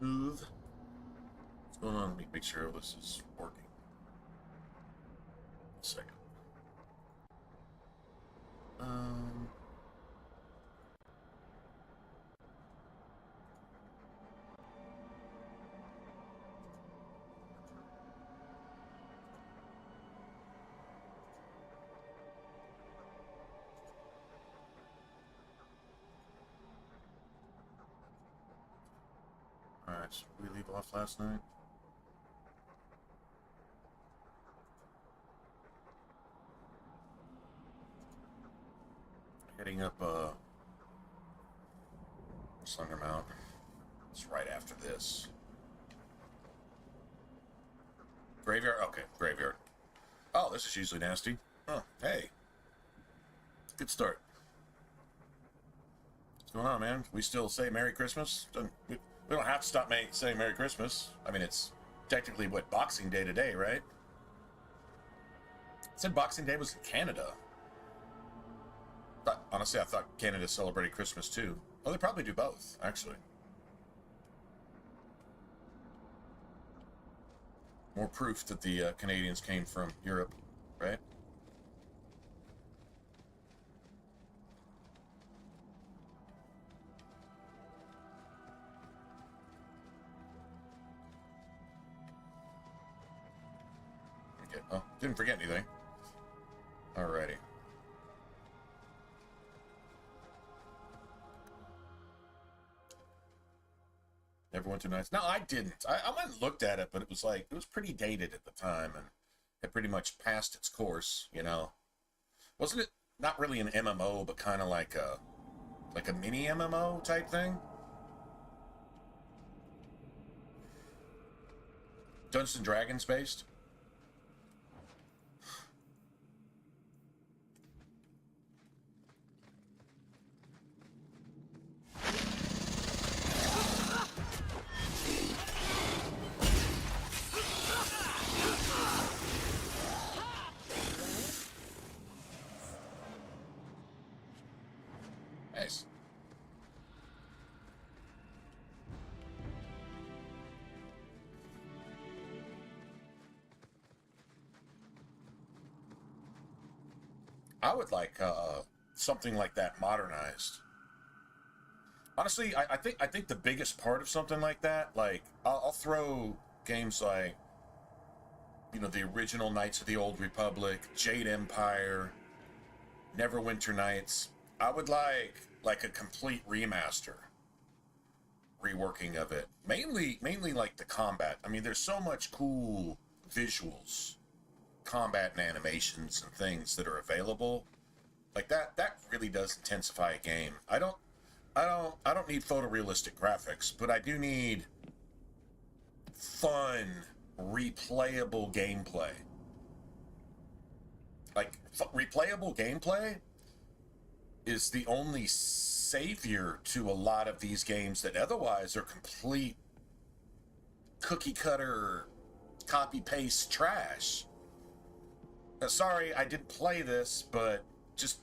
Smooth. What's going on? Let me make sure this is working. A second. Alright, so we leave off last night. Heading up Slender Mountain. It's right after this. Graveyard? Okay, graveyard. Oh, this is usually nasty. Oh, hey. Good start. What's going on, man? We still say Merry Christmas? We don't have to stop saying Merry Christmas. I mean, it's technically, what, Boxing Day today, right? It said Boxing Day was in Canada. But honestly, I thought Canada celebrated Christmas too. Oh, they probably do both, actually. More proof that the Canadians came from Europe, right? Okay, oh, didn't forget anything. Alrighty. Never went to Nights. No, I didn't. I went and looked at it, but it was like, it was pretty dated at the time, and had pretty much passed its course, you know. Wasn't it not really an MMO, but kind of like a mini MMO type thing? Dungeons and Dragons based? Nice. I would like something like that modernized. Honestly, I think the biggest part of something like that, like I'll throw games like, you know, the original Knights of the Old Republic, Jade Empire, Neverwinter Nights. I would like a complete remaster, reworking of it. Mainly like the combat. I mean, there's so much cool visuals, combat and animations and things that are available. Like that really does intensify a game. I don't need photorealistic graphics, but I do need fun, replayable gameplay. Like replayable gameplay is the only savior to a lot of these games that otherwise are complete cookie cutter, copy paste trash. Sorry, I didn't play this, but just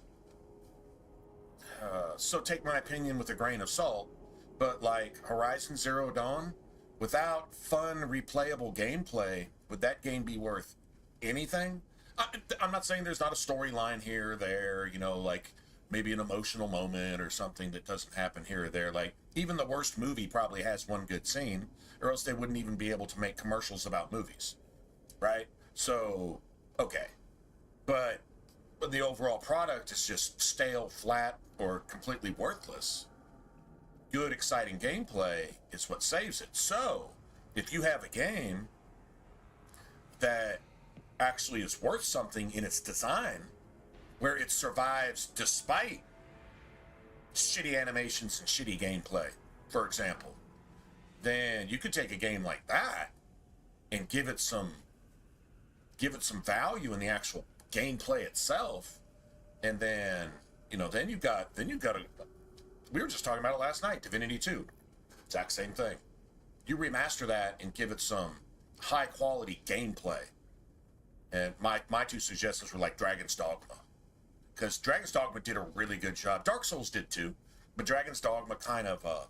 so take my opinion with a grain of salt. But like Horizon Zero Dawn, Without fun, replayable gameplay, would that game be worth anything? I'm not saying there's not a storyline here or there, you know, like maybe an emotional moment or something that doesn't happen here or there. Like, even the worst movie probably has one good scene, or else they wouldn't even be able to make commercials about movies, right? So, okay. But the overall product is just stale, flat, or completely worthless. Good, exciting gameplay is what saves it. So, if you have a game that actually is worth something in its design, where it survives despite shitty animations and shitty gameplay, for example, then you could take a game like that and give it some value in the actual gameplay itself, and then then you've got a, we were just talking about it last night, Divinity 2, exact same thing. You remaster that and give it some high quality gameplay. And my two suggestions were like Dragon's Dogma, because Dragon's Dogma did a really good job. Dark Souls did too, but Dragon's Dogma kind of I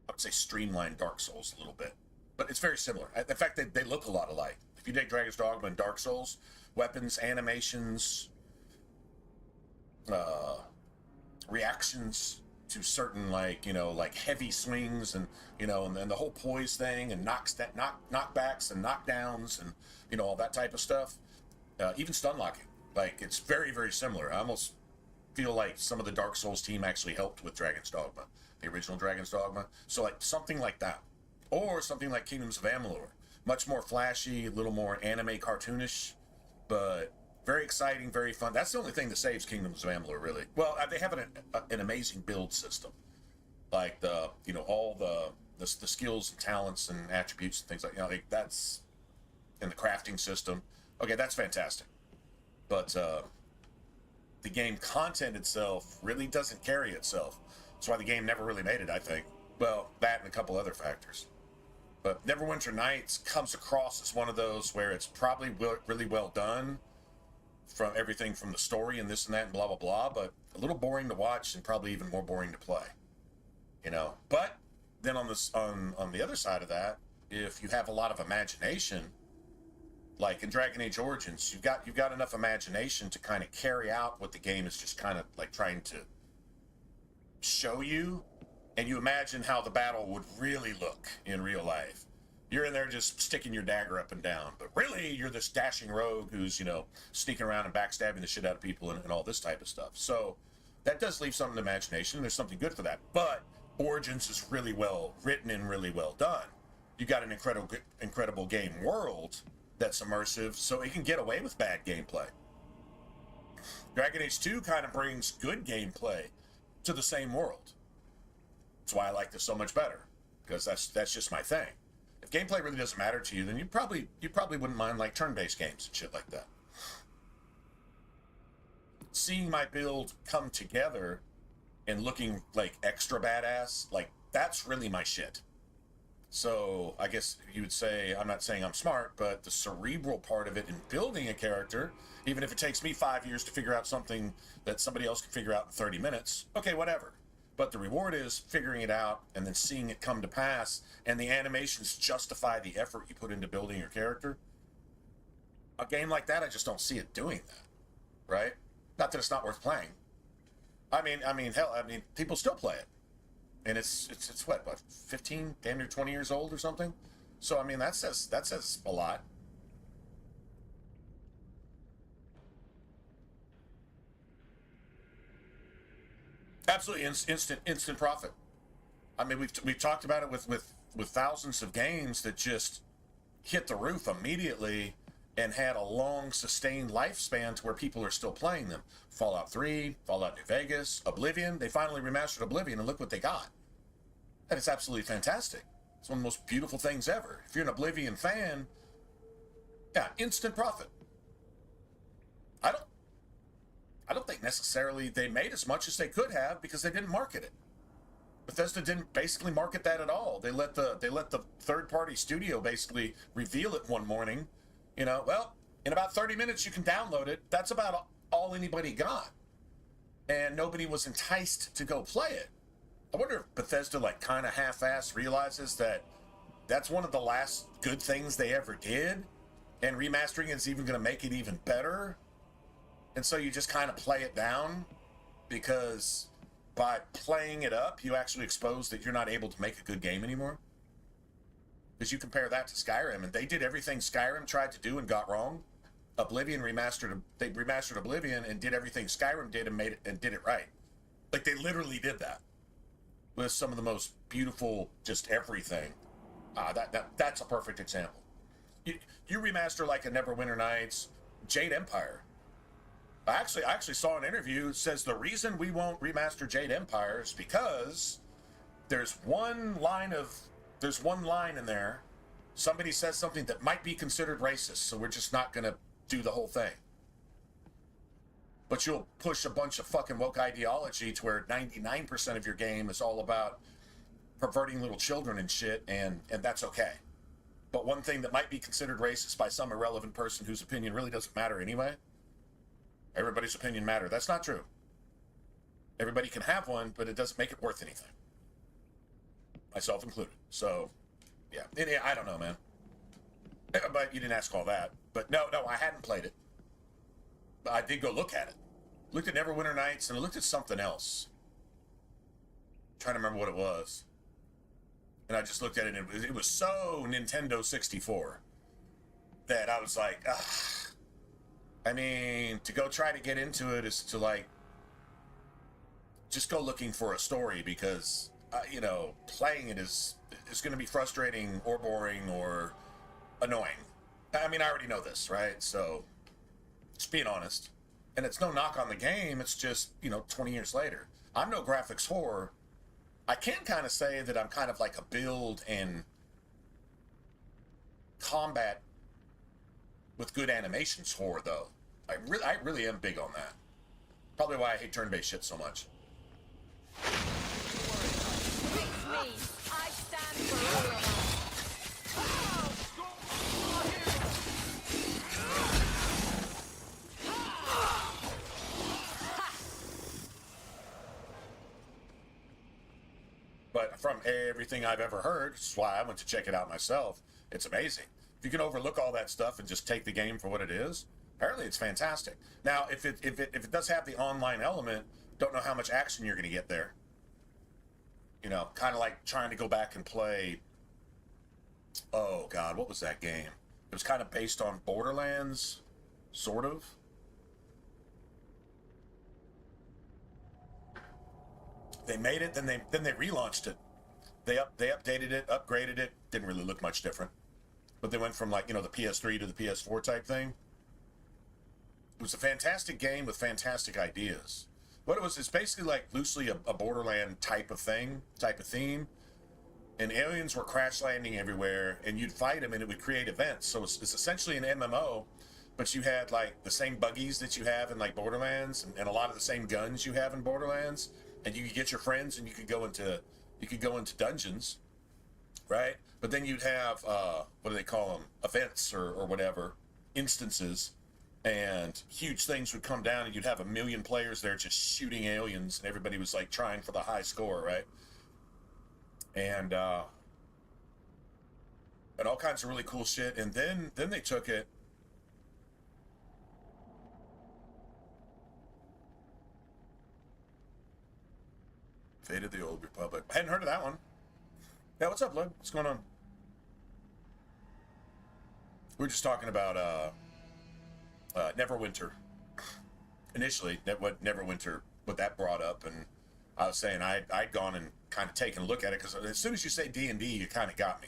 would say streamlined Dark Souls a little bit, but it's very similar. In fact, they look a lot alike. If you take Dragon's Dogma and Dark Souls, weapons, animations, reactions to certain like heavy swings, and and then the whole poise thing, and knockbacks and knockdowns, and all that type of stuff, even stun locking, like it's very, very similar. I almost feel like some of the Dark Souls team actually helped with Dragon's Dogma, the original Dragon's Dogma. So like something like that, or something like Kingdoms of Amalur, much more flashy, a little more anime cartoonish, but very exciting, very fun. That's the only thing that saves Kingdoms of Amalur, really. Well, they have an amazing build system, like all the skills and talents and attributes and things like that's in the crafting system. Okay, that's fantastic, but the game content itself really doesn't carry itself. That's why the game never really made it, I think. Well, that and a couple other factors. But Neverwinter Nights comes across as one of those where it's probably really well done, from everything from the story and this and that and blah blah blah, but a little boring to watch and probably even more boring to play. But then on the other side of that, if you have a lot of imagination, like in Dragon Age Origins, you've got enough imagination to kind of carry out what the game is just kind of like trying to show you, and you imagine how the battle would really look in real life. You're in there just sticking your dagger up and down, but really you're this dashing rogue who's, sneaking around and backstabbing the shit out of people and all this type of stuff. So that does leave something to imagination. There's something good for that. But Origins is really well written and really well done. You got an incredible game world that's immersive, so it can get away with bad gameplay. Dragon Age 2 kind of brings good gameplay to the same world. That's why I like this so much better, because that's just my thing. If gameplay really doesn't matter to you, then you probably wouldn't mind like turn-based games and shit like that. Seeing my build come together and looking like extra badass, like that's really my shit. So I guess you would say, I'm not saying I'm smart, but the cerebral part of it in building a character, even if it takes me 5 years to figure out something that somebody else can figure out in 30 minutes, okay, whatever. But the reward is figuring it out and then seeing it come to pass, and the animations justify the effort you put into building your character. A game like that, I just don't see it doing that, right? Not that it's not worth playing. I mean, hell, people still play it, and it's what 15, damn near 20 years old or something. So I mean, that says a lot. Absolutely, instant profit. I mean, we've talked about it with thousands of games that just hit the roof immediately and had a long sustained lifespan to where people are still playing them. Fallout 3, Fallout New Vegas, Oblivion. They finally remastered Oblivion, and look what they got. And it's absolutely fantastic. It's one of the most beautiful things ever. If you're an Oblivion fan, yeah, instant profit. I don't think necessarily they made as much as they could have because they didn't market it. Bethesda didn't basically market that at all. They let the third-party studio basically reveal it one morning. Well, in about 30 minutes you can download it. That's about all anybody got. And nobody was enticed to go play it. I wonder if Bethesda, like, kind of half-ass realizes that that's one of the last good things they ever did, and remastering is even going to make it even better. And so you just kind of play it down, because by playing it up, you actually expose that you're not able to make a good game anymore. Because you compare that to Skyrim, and they did everything Skyrim tried to do and got wrong. They remastered Oblivion and did everything Skyrim did and did it right. Like, they literally did that with some of the most beautiful, just everything. That's a perfect example. You remaster like a Neverwinter Nights, Jade Empire. I actually saw an interview that says the reason we won't remaster Jade Empire is because there's one line in there. Somebody says something that might be considered racist, so we're just not gonna do the whole thing. But you'll push a bunch of fucking woke ideology to where 99% of your game is all about perverting little children and shit, and that's okay. But one thing that might be considered racist by some irrelevant person whose opinion really doesn't matter anyway, everybody's opinion matters. That's not true. Everybody can have one, but it doesn't make it worth anything. Myself included. So, yeah. I don't know, man. But you didn't ask all that. But no, I hadn't played it. But I did go look at it. Looked at Neverwinter Nights, and I looked at something else. I'm trying to remember what it was. And I just looked at it, and it was so Nintendo 64 that I was like, ugh. I mean, to go try to get into it is to, like, just go looking for a story, because, playing it is going to be frustrating or boring or annoying. I mean, I already know this, right? So, just being honest. And it's no knock on the game, it's just, 20 years later. I'm no graphics whore. I can kind of say that I'm kind of like a build and combat with good animations whore, though. I really am big on that. Probably why I hate turn-based shit so much. But from everything I've ever heard, which is why I went to check it out myself, it's amazing. If you can overlook all that stuff and just take the game for what it is, apparently it's fantastic. Now, if it does have the online element, don't know how much action you're going to get there. Kind of like trying to go back and play, oh God, what was that game? It was kind of based on Borderlands, sort of. They made it, then they relaunched it. They updated it, upgraded it. Didn't really look much different. But they went from, like, the PS3 to the PS4 type thing. It was a fantastic game with fantastic ideas. What it was, it's basically like loosely a Borderland type of theme. And aliens were crash landing everywhere, and you'd fight them, and it would create events. So it's essentially an MMO, but you had, like, the same buggies that you have in, like, Borderlands, and a lot of the same guns you have in Borderlands. And you could get your friends, and you could go into dungeons, right? But then you'd have what do they call them? Events or whatever, instances, and huge things would come down, and you'd have 1 million players there just shooting aliens, and everybody was like trying for the high score, right? And all kinds of really cool shit. And then they took it. Fate of the Old Republic. I hadn't heard of that one. Yeah, what's up, Lud? What's going on? We were just talking about Neverwinter. Initially, what Neverwinter, what that brought up, and I was saying I'd gone and kind of taken a look at it, because as soon as you say D&D, you kind of got me.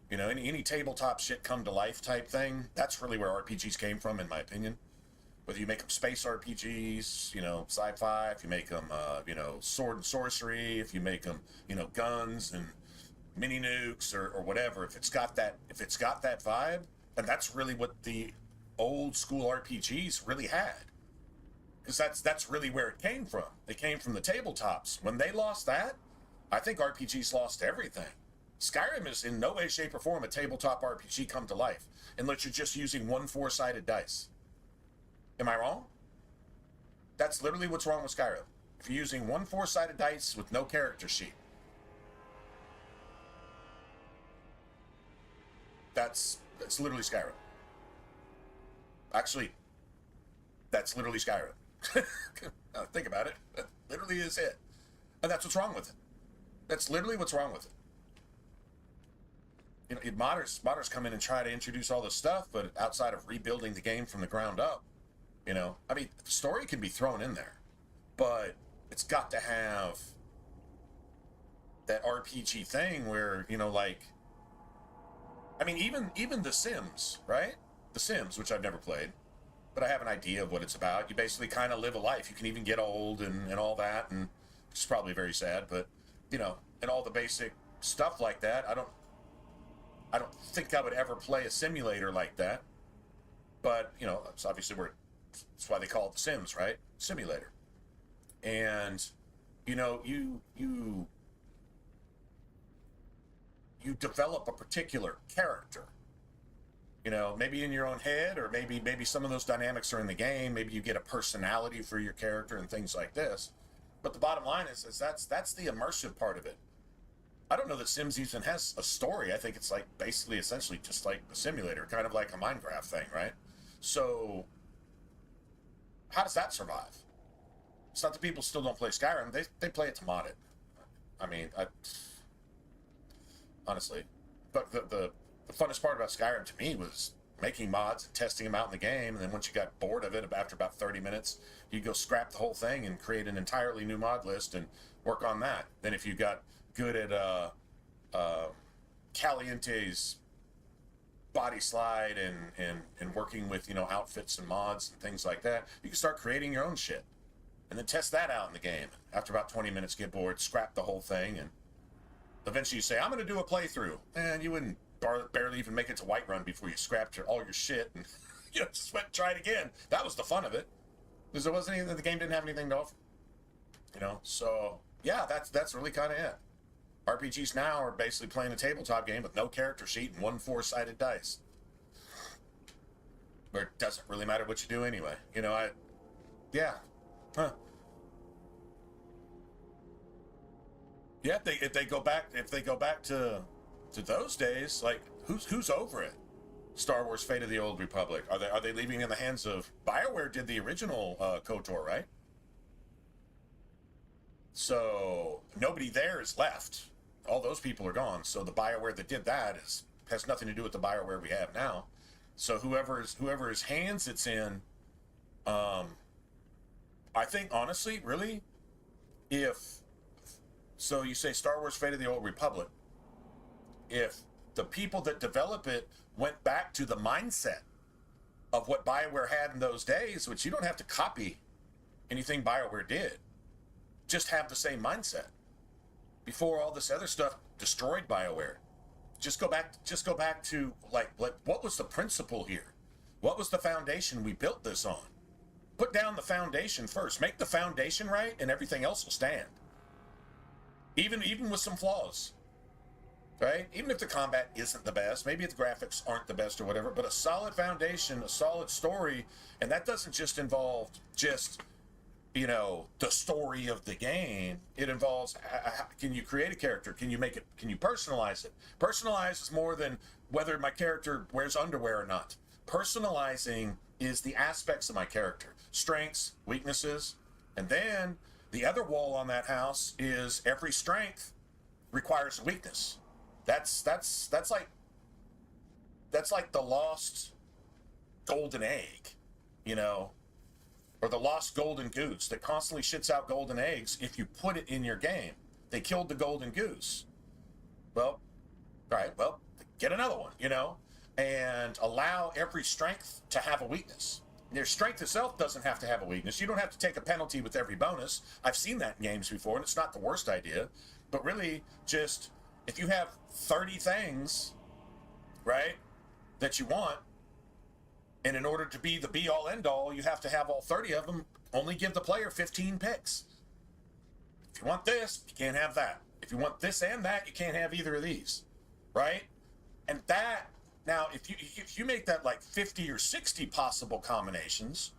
Any tabletop shit come to life type thing, that's really where RPGs came from, in my opinion. Whether you make them space RPGs, sci-fi, if you make them, sword and sorcery, if you make them, guns and mini nukes or whatever, if it's got that vibe, and that's really what the old school RPGs really had. Because that's really where it came from. They came from the tabletops. When they lost that, I think RPGs lost everything. Skyrim is in no way, shape, or form a tabletop RPG come to life, unless you're just using 1 4-sided dice. Am I wrong? That's literally what's wrong with Skyrim. for using one 4-sided dice with no character sheet. That's literally Skyrim. Actually, that's literally Skyrim. Think about it. That literally is it. And that's what's wrong with it. That's literally what's wrong with it. You know, modders come in and try to introduce all this stuff, but outside of rebuilding the game from the ground up, you know, I mean, the story can be thrown in there, but it's got to have that RPG thing where, you know, like, I mean, even The Sims, right? The Sims, which I've never played, but I have an idea of what it's about. You basically kind of live a life. You can even get old and all that, and it's probably very sad, but, you know, and all the basic stuff like that. I don't think I would ever play a simulator like that, but, you know, it's obviously that's why they call it The Sims, right? Simulator. And, you know, you develop a particular character, you know, maybe in your own head, or maybe some of those dynamics are in the game. Maybe you get a personality for your character and things like this. But the bottom line is that's the immersive part of it. I don't know that Sims even has a story. I think it's like basically essentially just like a simulator, kind of like a Minecraft thing, right? So how does that survive? It's not that people still don't play Skyrim. They play it to mod it. I mean, honestly. But the funnest part about Skyrim to me was making mods and testing them out in the game, and then once you got bored of it after about 30 minutes, you go scrap the whole thing and create an entirely new mod list and work on that. Then if you got good at Caliente's body slide and working with, you know, outfits and mods and things like that, you can start creating your own shit and then test that out in the game. After about 20 minutes, get bored, scrap the whole thing, and eventually you say, I'm going to do a playthrough. And you wouldn't barely even make it to Whiterun before you scrapped all your shit and you know, just went and tried again. That was the fun of it, because there wasn't anything, the game didn't have anything to offer, you know. So yeah, that's really kind of it. RPGs now are basically playing a tabletop game with no character sheet and one 4-sided dice, where it doesn't really matter what you do anyway, you know. Yeah, if they go back to those days, like, who's over it? Star Wars: Fate of the Old Republic. Are they leaving it in the hands of BioWare? Did the original KOTOR, right? So nobody there is left. All those people are gone. So the BioWare that did that has nothing to do with the BioWare we have now. So whoever's hands it's in, I think honestly, really, so you say Star Wars: Fate of the Old Republic, if the people that develop it went back to the mindset of what BioWare had in those days, which you don't have to copy anything BioWare did, just have the same mindset before all this other stuff destroyed BioWare. Just go back to like what was the principle here? What was the foundation we built this on? Put down the foundation first. Make the foundation right, and everything else will stand. Even with some flaws, right? Even if the combat isn't the best, maybe the graphics aren't the best or whatever, but a solid foundation, a solid story, and that doesn't just involve just, you know, the story of the game. It involves, can you create a character? Can you make it? Can you personalize it? Personalize is more than whether my character wears underwear or not. Personalizing is the aspects of my character, strengths, weaknesses, and then the other wall on that house is every strength requires a weakness. That's like the lost golden egg, you know, or the lost golden goose that constantly shits out golden eggs if you put it in your game. They killed the golden goose. Well, all right, well, get another one, you know, and allow every strength to have a weakness. Their strength itself doesn't have to have a weakness. You don't have to take a penalty with every bonus. I've seen that in games before, and it's not the worst idea. But really, just if you have 30 things, right, that you want, and in order to be the be-all, end-all, you have to have all 30 of them, only give the player 15 picks. If you want this, you can't have that. If you want this and that, you can't have either of these, right? And that, now, if you make that like 50 or 60 possible combinations,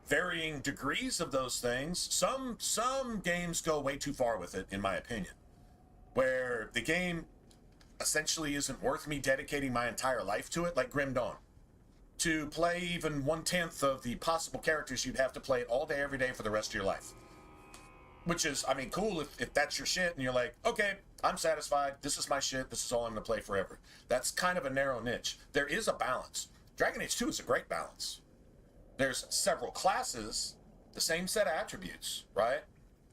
varying degrees of those things. Some games go way too far with it, in my opinion, where the game essentially isn't worth me dedicating my entire life to it, like Grim Dawn. To play even 1/10 of the possible characters, you'd have to play it all day, every day for the rest of your life. Which is, I mean, cool if that's your shit and you're like, okay, I'm satisfied. This is my shit. This is all I'm going to play forever. That's kind of a narrow niche. There is a balance. Dragon Age 2 is a great balance. There's several classes, the same set of attributes, right?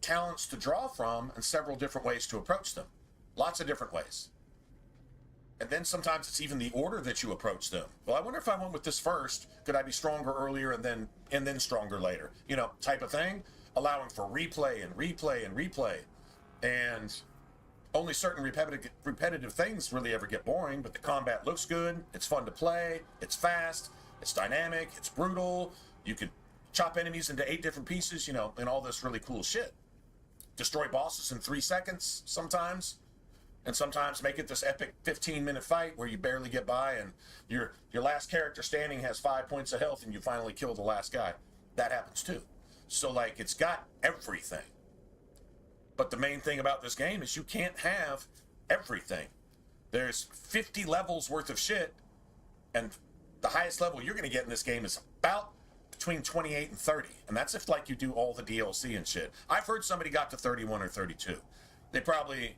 Talents to draw from, and several different ways to approach them. Lots of different ways. And then sometimes it's even the order that you approach them. Well, I wonder if I went with this first, could I be stronger earlier and then stronger later? You know, type of thing. Allowing for replay and replay and replay. And only certain repetitive things really ever get boring, but the combat looks good, it's fun to play, it's fast, it's dynamic, it's brutal, you can chop enemies into 8 different pieces, you know, and all this really cool shit. Destroy bosses in 3 seconds sometimes, and sometimes make it this epic 15-minute fight where you barely get by and your last character standing has 5 points of health and you finally kill the last guy. That happens too. So, like, it's got everything. But the main thing about this game is you can't have everything. There's 50 levels worth of shit, and the highest level you're going to get in this game is about between 28 and 30. And that's if, like, you do all the DLC and shit. I've heard somebody got to 31 or 32. They probably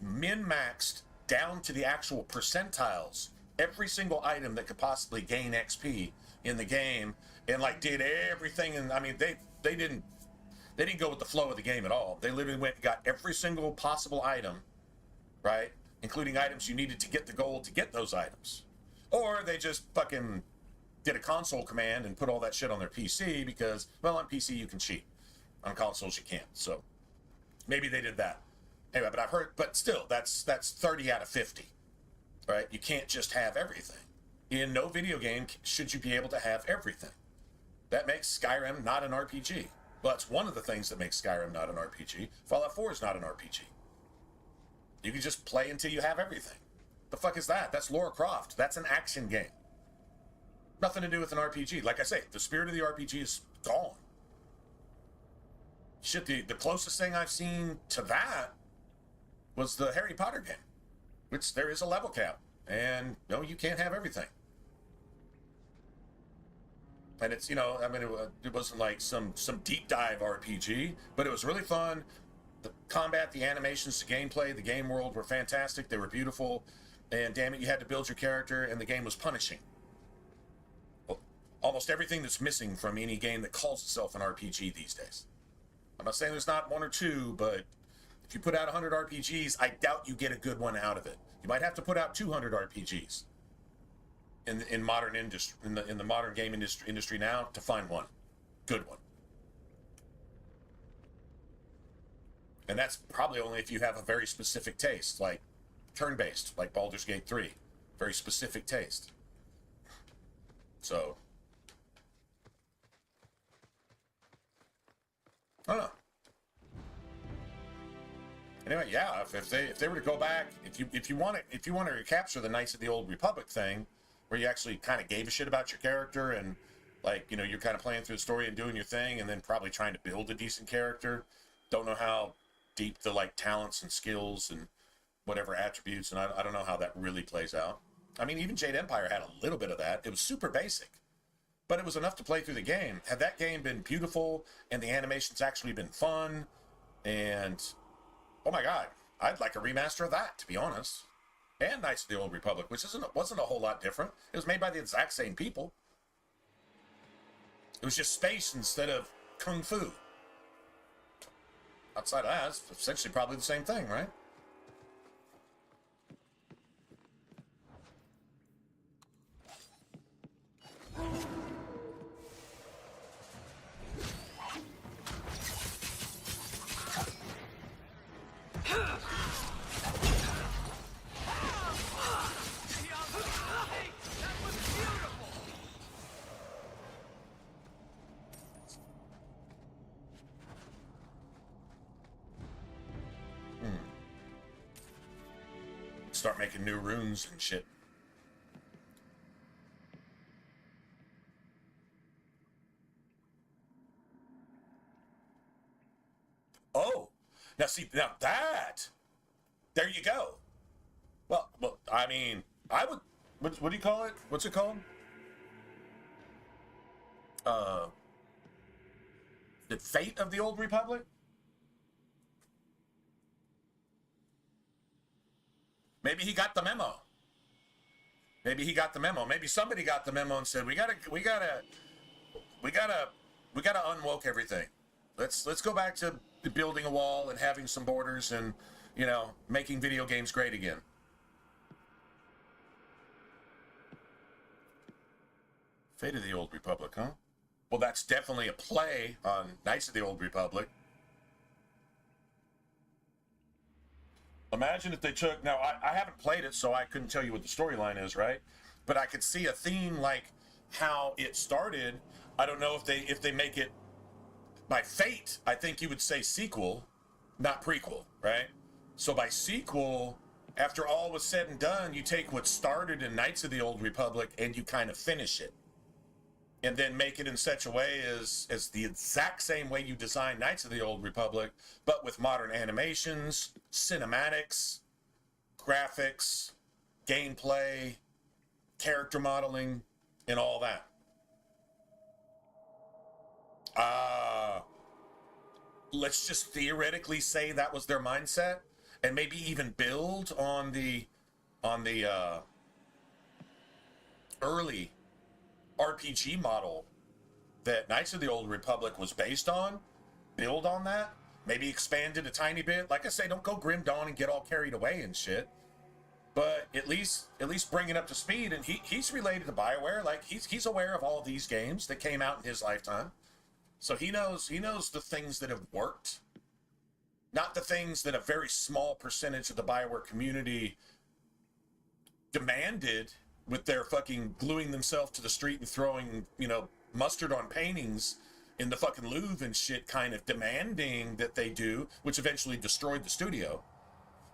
min-maxed down to the actual percentiles every single item that could possibly gain XP in the game, and, like, did everything. And I mean, they didn't go with the flow of the game at all. They literally went and got every single possible item, right? Including items you needed to get the gold to get those items. Or they just fucking did a console command and put all that shit on their PC because, well, on PC you can cheat. On consoles you can't. So maybe they did that. Anyway, but I've heard, but still, that's 30 out of 50, right? You can't just have everything. In no video game should you be able to have everything. That makes Skyrim not an RPG. Well, that's one of the things that makes Skyrim not an RPG. Fallout 4 is not an RPG. You can just play until you have everything. The fuck is that? That's Lara Croft. That's an action game. Nothing to do with an RPG. Like I say, the spirit of the RPG is gone. Shit, the closest thing I've seen to that was the Harry Potter game, which there is a level cap, and no, you can't have everything. And it's, you know, I mean, it wasn't like some deep dive RPG, but it was really fun. The combat, the animations, the gameplay, the game world were fantastic. They were beautiful, and damn it, you had to build your character, and the game was punishing. Well, almost everything that's missing from any game that calls itself an RPG these days. I'm not saying there's not one or two, but if you put out 100 RPGs, I doubt you get a good one out of it. You might have to put out 200 RPGs in modern industry, in the modern game industry now, to find one good one. And that's probably only if you have a very specific taste, like turn-based, like Baldur's Gate 3. Very specific taste. So, I don't know. Anyway, yeah, if they were to go back, if you want to recapture the Knights of the Old Republic thing, where you actually kind of gave a shit about your character and, like, you know, you're kind of playing through the story and doing your thing and then probably trying to build a decent character. Don't know how deep the, like, talents and skills and whatever attributes, and I don't know how that really plays out. I mean, even Jade Empire had a little bit of that. It was super basic, but it was enough to play through the game. Had that game been beautiful and the animations actually been fun, and oh my god, I'd like a remaster of that, to be honest. And Knights of the Old Republic, which wasn't a whole lot different. It was made by the exact same people. It was just space instead of kung fu. Outside of that, it's essentially probably the same thing, right? Start making new runes and shit. Oh, now see, now that, there you go. Well, I mean, I would, what do you call it? What's it called? Uh, the Fate of the Old Republic? Maybe he got the memo. Maybe he got the memo. Maybe somebody got the memo and said, we gotta unwoke everything. Let's go back to building a wall and having some borders and, you know, making video games great again. Fate of the Old Republic, huh? Well, that's definitely a play on Knights of the Old Republic. Imagine if they took, now I haven't played it, so I couldn't tell you what the storyline is, right? But I could see a theme like how it started. I don't know if they make it by fate. I think you would say sequel, not prequel, right? So by sequel, after all was said and done, you take what started in Knights of the Old Republic and you kind of finish it. And then make it in such a way as the exact same way you designed Knights of the Old Republic, but with modern animations, cinematics, graphics, gameplay, character modeling, and all that. Let's just theoretically say that was their mindset, and maybe even build on the early RPG model that Knights of the Old Republic was based on, build on that, maybe expand it a tiny bit. Like I say, don't go Grim Dawn and get all carried away and shit, but at least bring it up to speed. And he's related to BioWare, like he's aware of all of these games that came out in his lifetime, so he knows the things that have worked, not the things that a very small percentage of the BioWare community demanded with their fucking gluing themselves to the street and throwing, you know, mustard on paintings in the fucking Louvre and shit, kind of demanding that they do, which eventually destroyed the studio.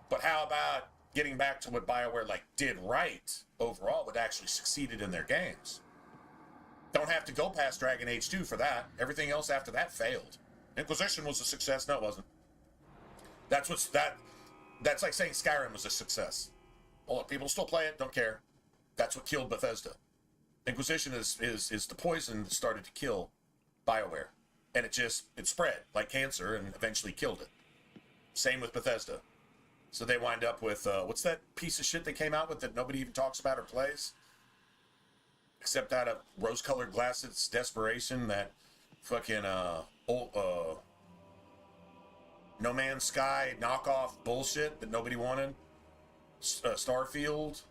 But how about getting back to what BioWare like did right overall, what actually succeeded in their games? Don't have to go past Dragon Age 2 for that. Everything else after that failed. Inquisition was a success. No, it wasn't. That's like saying Skyrim was a success. Well, people still play it, don't care. That's what killed Bethesda. Inquisition is the poison that started to kill BioWare. And it spread like cancer and eventually killed it. Same with Bethesda. So they wind up with, what's that piece of shit they came out with that nobody even talks about or plays? Except out of rose-colored glasses, desperation, that fucking, No Man's Sky knockoff bullshit that nobody wanted. Starfield.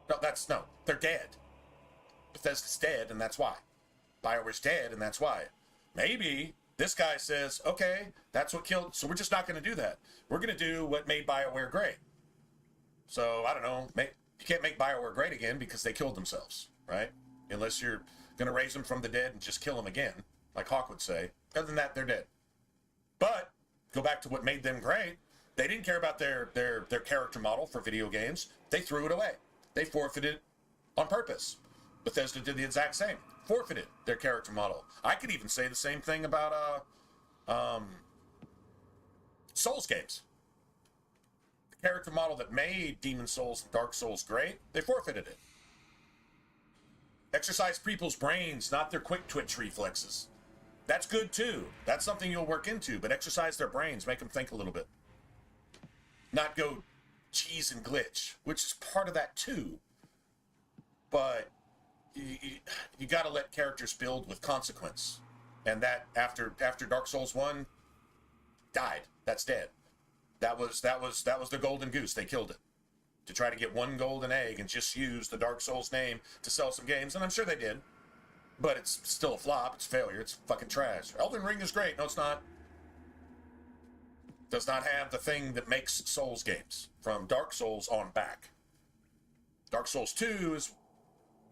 No, they're dead. Bethesda's dead, and that's why. BioWare's dead, and that's why. Maybe this guy says, okay, that's what killed, so we're just not going to do that. We're going to do what made BioWare great. So, I don't know, you can't make BioWare great again because they killed themselves, right? Unless you're going to raise them from the dead and just kill them again, like Hawk would say. Other than that, they're dead. But, go back to what made them great. They didn't care about their character model for video games. They threw it away. They forfeited on purpose. Bethesda did the exact same. Forfeited their character model. I could even say the same thing about Souls games. The character model that made Demon Souls and Dark Souls great, they forfeited it. Exercise people's brains, not their quick twitch reflexes. That's good too. That's something you'll work into, but exercise their brains, make them think a little bit. Not go cheese and glitch, which is part of that too. But you got to let characters build with consequence, and that after Dark Souls 1 died, that's dead. That was the golden goose. They killed it to try to get one golden egg and just use the Dark Souls name to sell some games, and I'm sure they did. But it's still a flop. It's a failure. It's fucking trash. Elden Ring is great. No, it's not. Does not have the thing that makes Souls games from Dark Souls on back. Dark Souls 2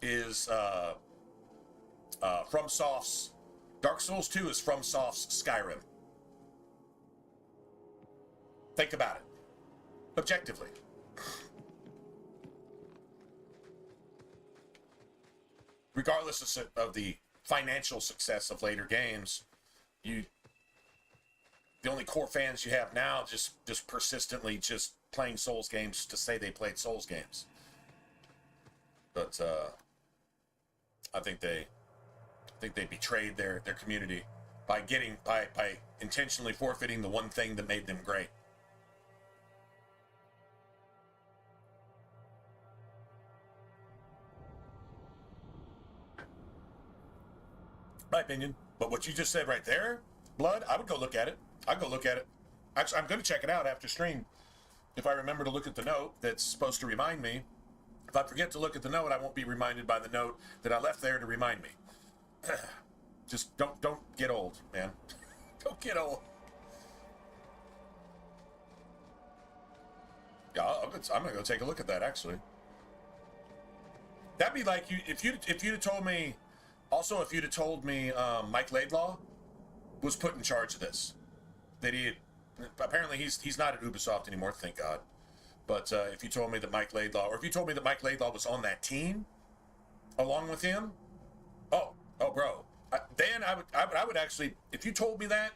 is FromSoft's. Dark Souls 2 is FromSoft's Skyrim. Think about it. Objectively. Regardless of the financial success of later games, you the only core fans you have now just persistently just playing Souls games to say they played Souls games. But I think they betrayed their community by intentionally forfeiting the one thing that made them great. My opinion. But what you just said right there, Blood, I would go look at it. I'd go look at it. Actually, I'm going to check it out after stream. If I remember to look at the note that's supposed to remind me. If I forget to look at the note, I won't be reminded by the note that I left there to remind me. Just don't get old, man. Don't get old. Yeah, I'm going to go take a look at that, actually. That'd be like if you'd have told me. Also, if you'd have told me Mike Laidlaw was put in charge of this, that apparently he's not at Ubisoft anymore, thank God. But if you told me that Mike Laidlaw, or if you told me that Mike Laidlaw was on that team, along with him, oh, bro, then I would actually, if you told me that,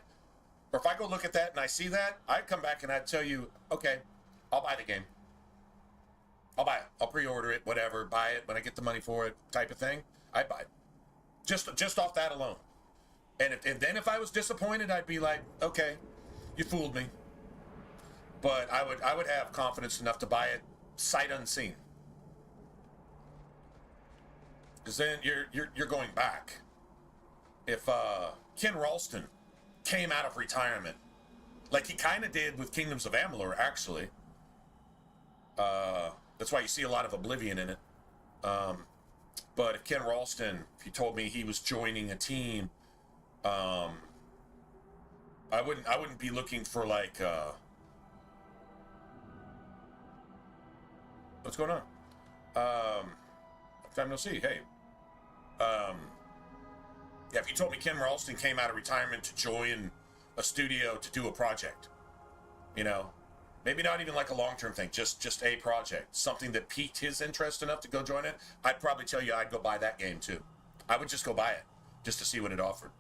or if I go look at that and I see that, I'd come back and I'd tell you, okay, I'll buy the game. I'll buy it. I'll pre-order it, whatever, buy it when I get the money for it, type of thing. I'd buy it. Just off that alone. And then if I was disappointed, I'd be like, okay, you fooled me. But I would have confidence enough to buy it sight unseen. Because then you're going back. If Ken Ralston came out of retirement, like he kind of did with Kingdoms of Amalur, actually. That's why you see a lot of Oblivion in it. But if Ken Ralston, if he told me he was joining a team, I wouldn't be looking for like what's going on? Time no see. Hey. Yeah, if you told me Ken Ralston came out of retirement to join a studio to do a project, you know, maybe not even like a long-term thing, just a project, something that piqued his interest enough to go join it, I'd probably tell you I'd go buy that game too. I would just go buy it just to see what it offered.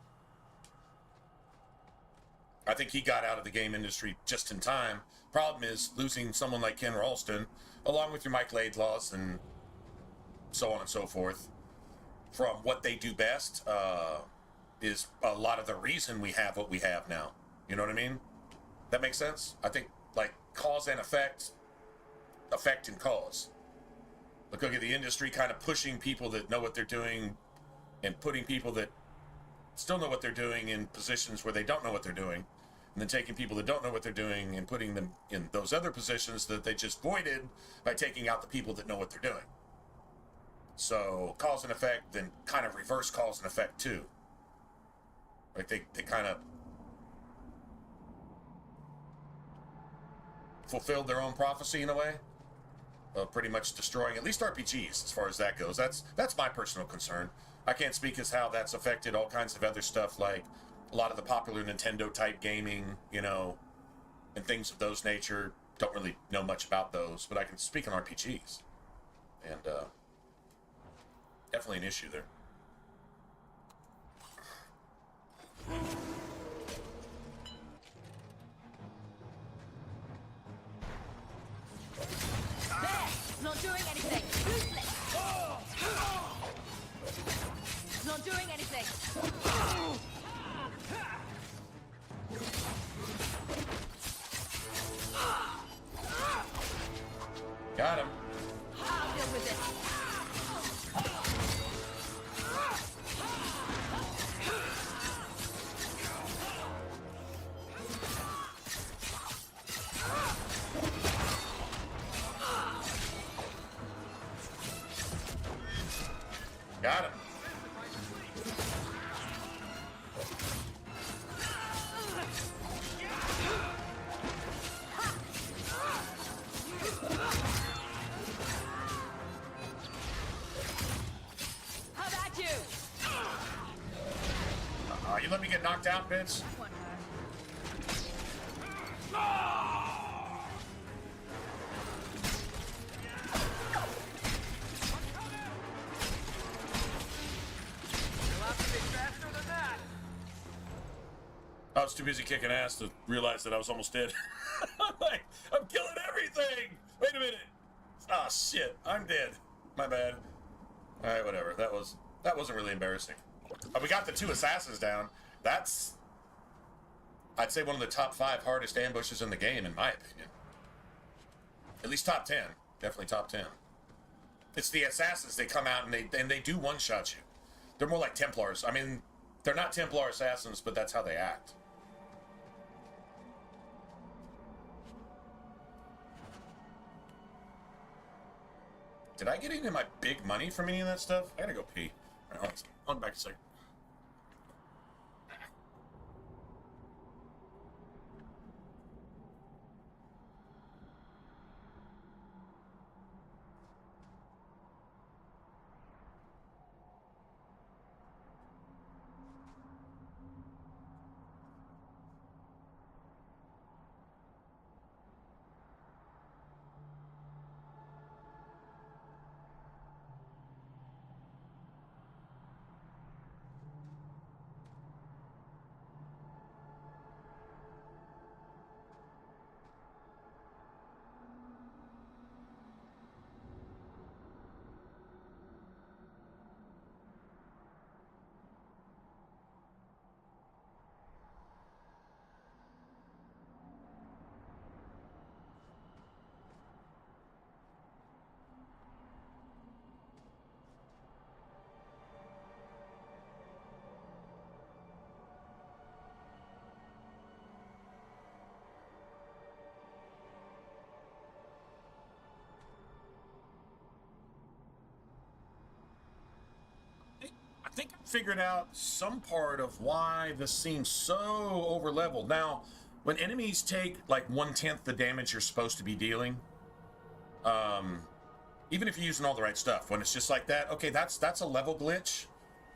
I think he got out of the game industry just in time. Problem is losing someone like Ken Ralston, along with your Mike Laidlaws and so on and so forth, from what they do best, is a lot of the reason we have what we have now. You know what I mean? That makes sense? I think like cause and effect and cause. Look at the industry kind of pushing people that know what they're doing and putting people that still know what they're doing in positions where they don't know what they're doing, and then taking people that don't know what they're doing and putting them in those other positions that they just voided by taking out the people that know what they're doing. So cause and effect, then kind of reverse cause and effect too. Like they kind of fulfilled their own prophecy in a way, pretty much destroying at least RPGs as far as that goes. That's my personal concern. I can't speak as how that's affected all kinds of other stuff, like a lot of the popular Nintendo type gaming, you know, and things of those nature. Don't really know much about those, but I can speak on RPGs, and definitely an issue there. It's not doing anything. Useless. It's not doing anything. Got him. I'll deal with this. Got him. How about you? You let me get knocked out, bitch. One hurt. I was too busy kicking ass to realize that I was almost dead. Like, I'm killing everything! Wait a minute! Ah, shit, I'm dead. My bad. Alright, whatever. That wasn't really embarrassing. We got the 2 assassins down. That's, I'd say, one of the top 5 hardest ambushes in the game, in my opinion. At least top 10. Definitely top 10. It's the assassins. They come out and they do one-shot you. They're more like Templars. I mean, they're not Templar assassins, but that's how they act. Did I get any of my big money from any of that stuff? I gotta go pee. All right, I'll be back in a second. I think I figured out some part of why this seems so over leveled. Now, when enemies take like 1/10 the damage you're supposed to be dealing, even if you're using all the right stuff, when it's just like that, okay, that's a level glitch,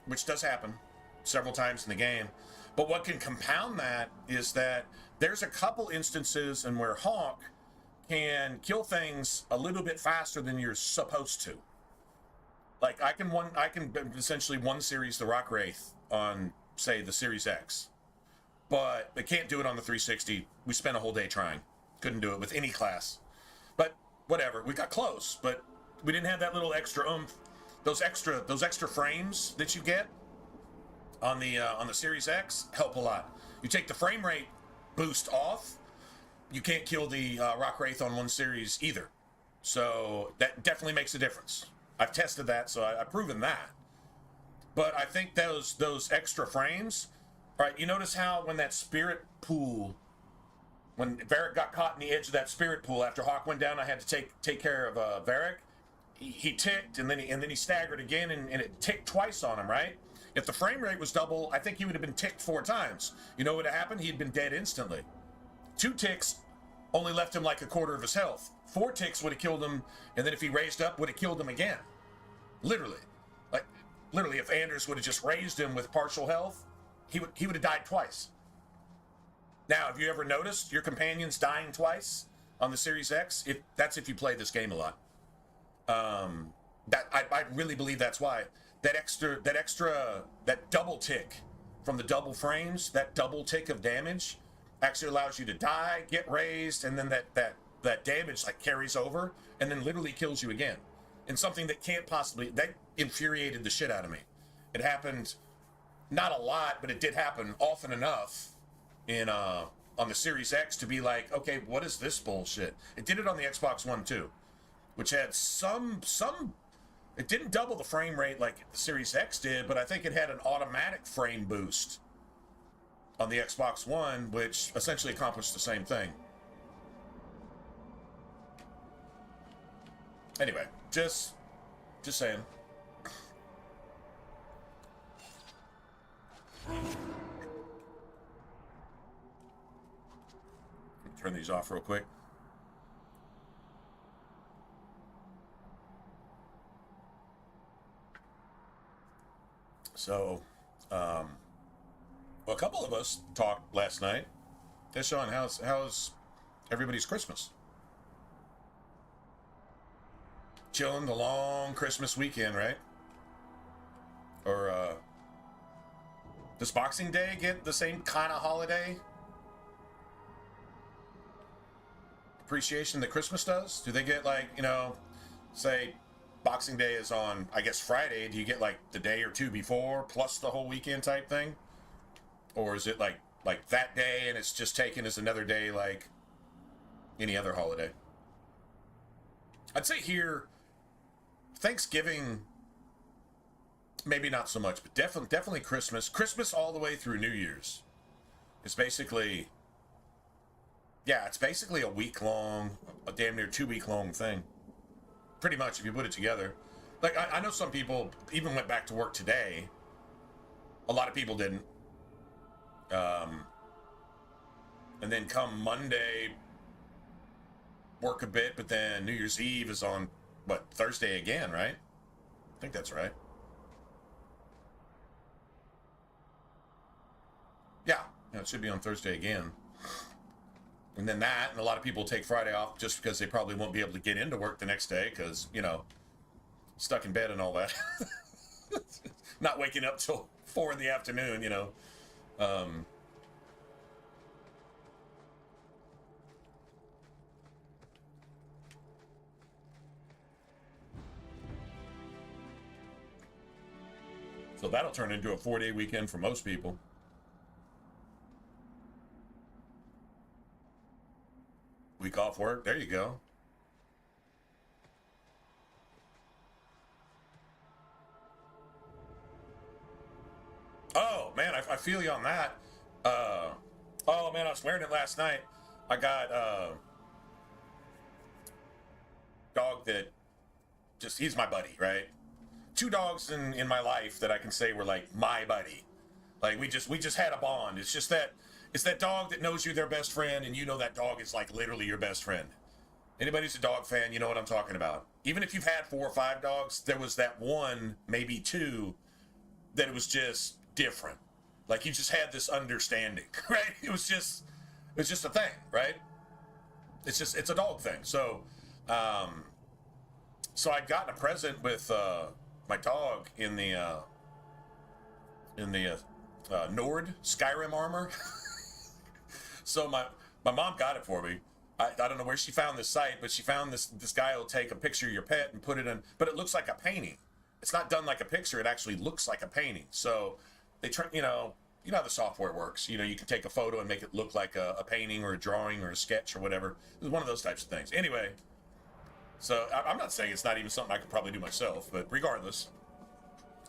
which does happen several times in the game. But what can compound that is that there's a couple instances in where Hawk can kill things a little bit faster than you're supposed to. Like I can essentially one series the Rock Wraith on, say, the Series X, but they can't do it on the 360. We spent a whole day trying, couldn't do it with any class. But whatever, we got close, but we didn't have that little extra oomph, those extra frames that you get on the Series X help a lot. You take the frame rate boost off, you can't kill the Rock Wraith on one series either. So that definitely makes a difference. I've tested that, so I've proven that. But I think those extra frames, all right, you notice how when that spirit pool, when Varric got caught in the edge of that spirit pool after Hawk went down, I had to take care of Varric. He ticked, and then he staggered again, and it ticked twice on him, right? If the frame rate was double, I think he would have been ticked 4 times. You know what would have happened? He'd been dead instantly. 2 ticks only left him like a quarter of his health. 4 ticks would have killed him, and then if he raised up, would have killed him again. Literally. Like, literally, if Anders would have just raised him with partial health, he would have died twice. Now, have you ever noticed your companions dying twice on the Series X? That's if you play this game a lot. I really believe that's why. That double tick from the double frames, that double tick of damage actually allows you to die, get raised, and then that damage like carries over and then literally kills you again. And something that that infuriated the shit out of me. It happened not a lot, but it did happen often enough on the Series X to be like, okay, what is this bullshit? It did it on the Xbox One too, which had some it didn't double the frame rate like the Series X did, but I think it had an automatic frame boost on the Xbox One, which essentially accomplished the same thing. Anyway, just saying. Turn these off real quick. So, well, a couple of us talked last night. Hey, Sean, how's everybody's Christmas? Chilling the long Christmas weekend, right? Or Does Boxing Day get the same kind of holiday appreciation that Christmas does? Do they get, like, you know, say Boxing Day is on, I guess, Friday. Do you get like the day or two before plus the whole weekend type thing? Or is it like that day and it's just taken as another day like any other holiday? I'd say here, Thanksgiving, maybe not so much, but definitely Christmas. Christmas all the way through New Year's. It's basically, yeah, it's basically a week-long, a damn near 2-week-long thing. Pretty much, if you put it together. Like, I know some people even went back to work today. A lot of people didn't. And then come Monday, work a bit, but then New Year's Eve is on, what, Thursday again, right? I think that's right. Yeah, it should be on Thursday again. And then that, and a lot of people take Friday off just because they probably won't be able to get into work the next day because, you know, stuck in bed and all that. Not waking up till 4 in the afternoon, you know. So that'll turn into a 4-day weekend for most people. Week off work, there you go. Oh, man, I feel you on that. Oh, man, I was wearing it last night. I got dog that just, he's my buddy, right? 2 dogs in my life that I can say were like my buddy. Like we just had a bond. It's just that it's that dog that knows you're their best friend and you know that dog is like literally your best friend. Anybody who's a dog fan, you know what I'm talking about. Even if you've had 4 or 5 dogs, there was that one, maybe 2, that it was just different. Like you just had this understanding, right? It was just a thing, right? It's a dog thing. So I'd gotten a present with my dog in the Nord Skyrim armor. So my mom got it for me. I don't know where she found this site, but she found this guy will take a picture of your pet and put it in, but it looks like a painting. It's not done like a picture. It actually looks like a painting. So they try, you know how the software works. You know, you can take a photo and make it look like a painting or a drawing or a sketch or whatever. It was one of those types of things. Anyway, so I'm not saying it's not even something I could probably do myself, but regardless,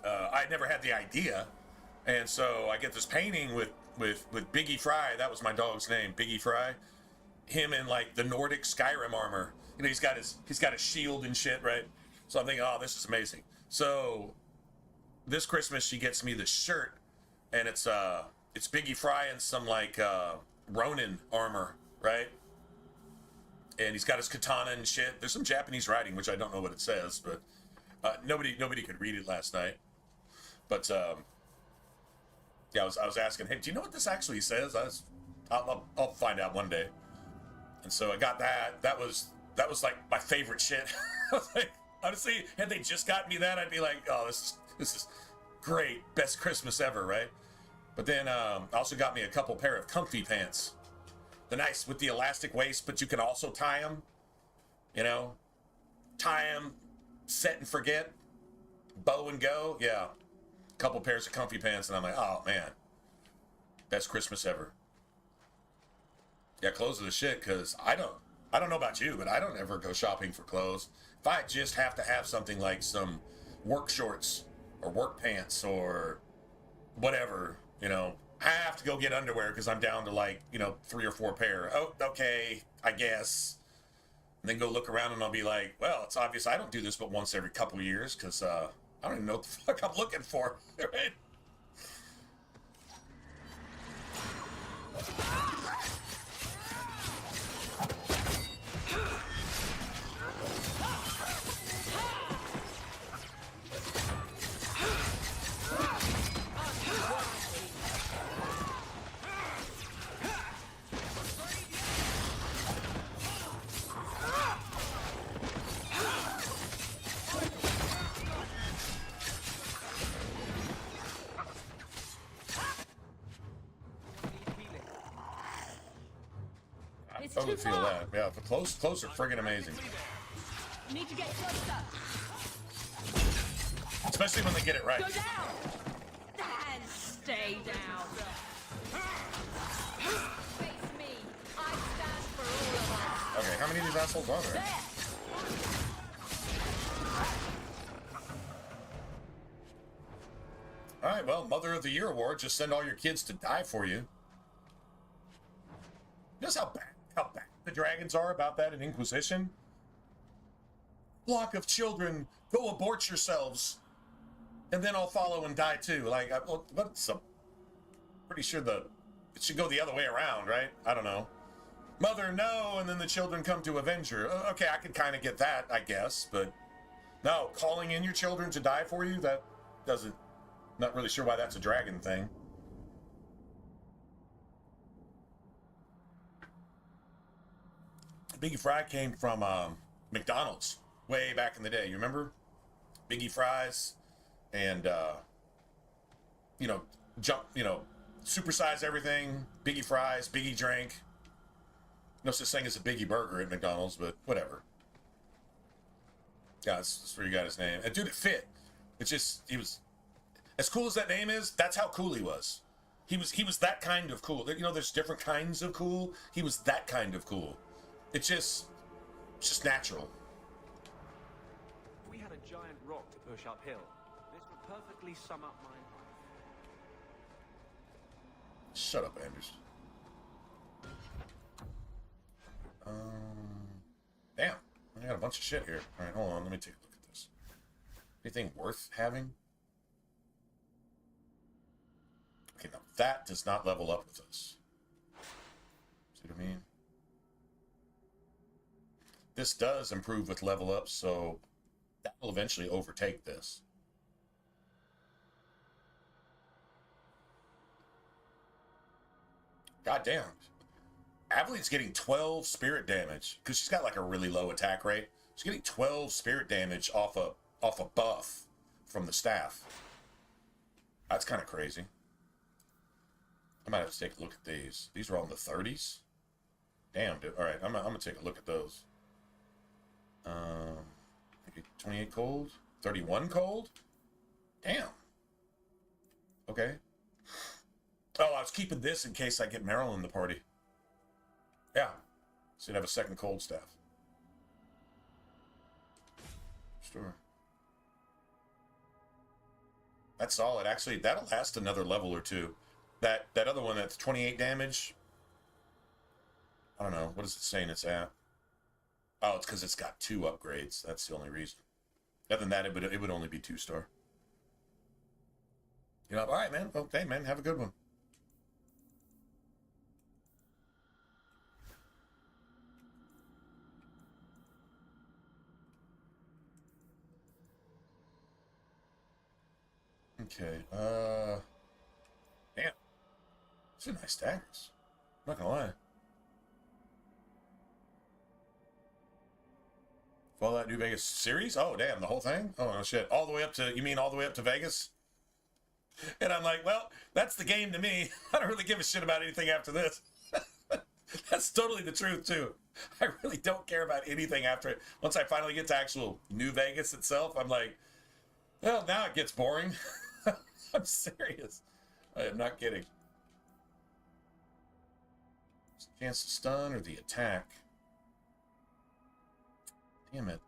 I never had the idea. And so I get this painting with Biggie Fry. That was my dog's name, Biggie Fry. Him in like the Nordic Skyrim armor. You know, he's got a shield and shit, right? So I'm thinking, oh, this is amazing. So this Christmas she gets me this shirt, and it's Biggie Fry in some like Ronin armor, right? And he's got his katana and shit. There's some Japanese writing, which I don't know what it says, but nobody could read it last night. But yeah, I was asking, hey, do you know what this actually says? I'll find out one day. And so I got that. That was like my favorite shit. I was like, honestly, had they just got me that, I'd be like, oh, this is great, best Christmas ever, right? But then also got me a couple pair of comfy pants. The nice with the elastic waist, but you can also tie them. You know, tie them, set and forget, bow and go. Yeah, couple pairs of comfy pants, and I'm like, oh man, best Christmas ever. Yeah, clothes are the shit, because I don't know about you, but I don't ever go shopping for clothes. If I just have to have something like some work shorts or work pants or whatever, you know, I have to go get underwear because I'm down to like, 3 or 4 pair. Oh, okay, I guess. And then go look around and I'll be like, well, it's obvious I don't do this but once every couple of years because I don't even know what the fuck I'm looking for, right? totally feel that. Yeah, but close are friggin' amazing. You need to get closer. Especially when they get it right. Go down. And stay down. Face me. I stand for all of us. Okay, how many of these assholes are there? There. Alright, well, Mother of the Year award, just send all your kids to die for you. Just how bad the dragons are about that in Inquisition. Flock of children, go abort yourselves. And then I'll follow and die too. Like, what's up? Pretty sure it should go the other way around, right? I don't know. Mother, no, and then the children come to avenge her. Okay, I could kind of get that, I guess, but no, calling in your children to die for you, that doesn't, not really sure why that's a dragon thing. Biggie Fry came from McDonald's way back in the day. You remember? Biggie Fries and, supersize everything. Biggie Fries, Biggie drink. No such thing as a Biggie burger at McDonald's, but whatever. Yeah, that's where you got his name. And dude, it fit. It's just, he was, as cool as that name is, that's how cool he was. He was that kind of cool. You know, there's different kinds of cool. He was that kind of cool. It's just natural. If we had a giant rock to push uphill, this would perfectly sum up my life. Shut up, Anders. Damn. I got a bunch of shit here. All right, hold on. Let me take a look at this. Anything worth having? Okay, now that does not level up with us. See what I mean? This does improve with level up, so that will eventually overtake this. God damn. Avelin's getting 12 spirit damage because she's got like a really low attack rate. She's getting 12 spirit damage off a buff from the staff. That's kind of crazy. I might have to take a look at these. These are all in the 30s. Damn, dude. All right, I'm gonna take a look at those. Maybe 28 cold, 31 cold. Damn. Okay. Oh, I was keeping this in case I get Meryl in the party. Yeah. So you'd have a second cold staff. Sure. That's solid. Actually, that'll last another level or two. That other one that's 28 damage. I don't know. What is it saying it's at? Oh, it's because it's got 2 upgrades. That's the only reason. Other than that, it would only be 2-star. You know, all right, man. Okay, man. Have a good one. Okay, damn. These are nice daggers. I'm not gonna lie. Fallout New Vegas series? Oh, damn, the whole thing? Oh, no shit. All the way up to, you mean all the way up to Vegas? And I'm like, well, that's the game to me. I don't really give a shit about anything after this. That's totally the truth, too. I really don't care about anything after it. Once I finally get to actual New Vegas itself, I'm like, well, now it gets boring. I'm serious. I am not kidding. Chance to stun or the attack? Damn it.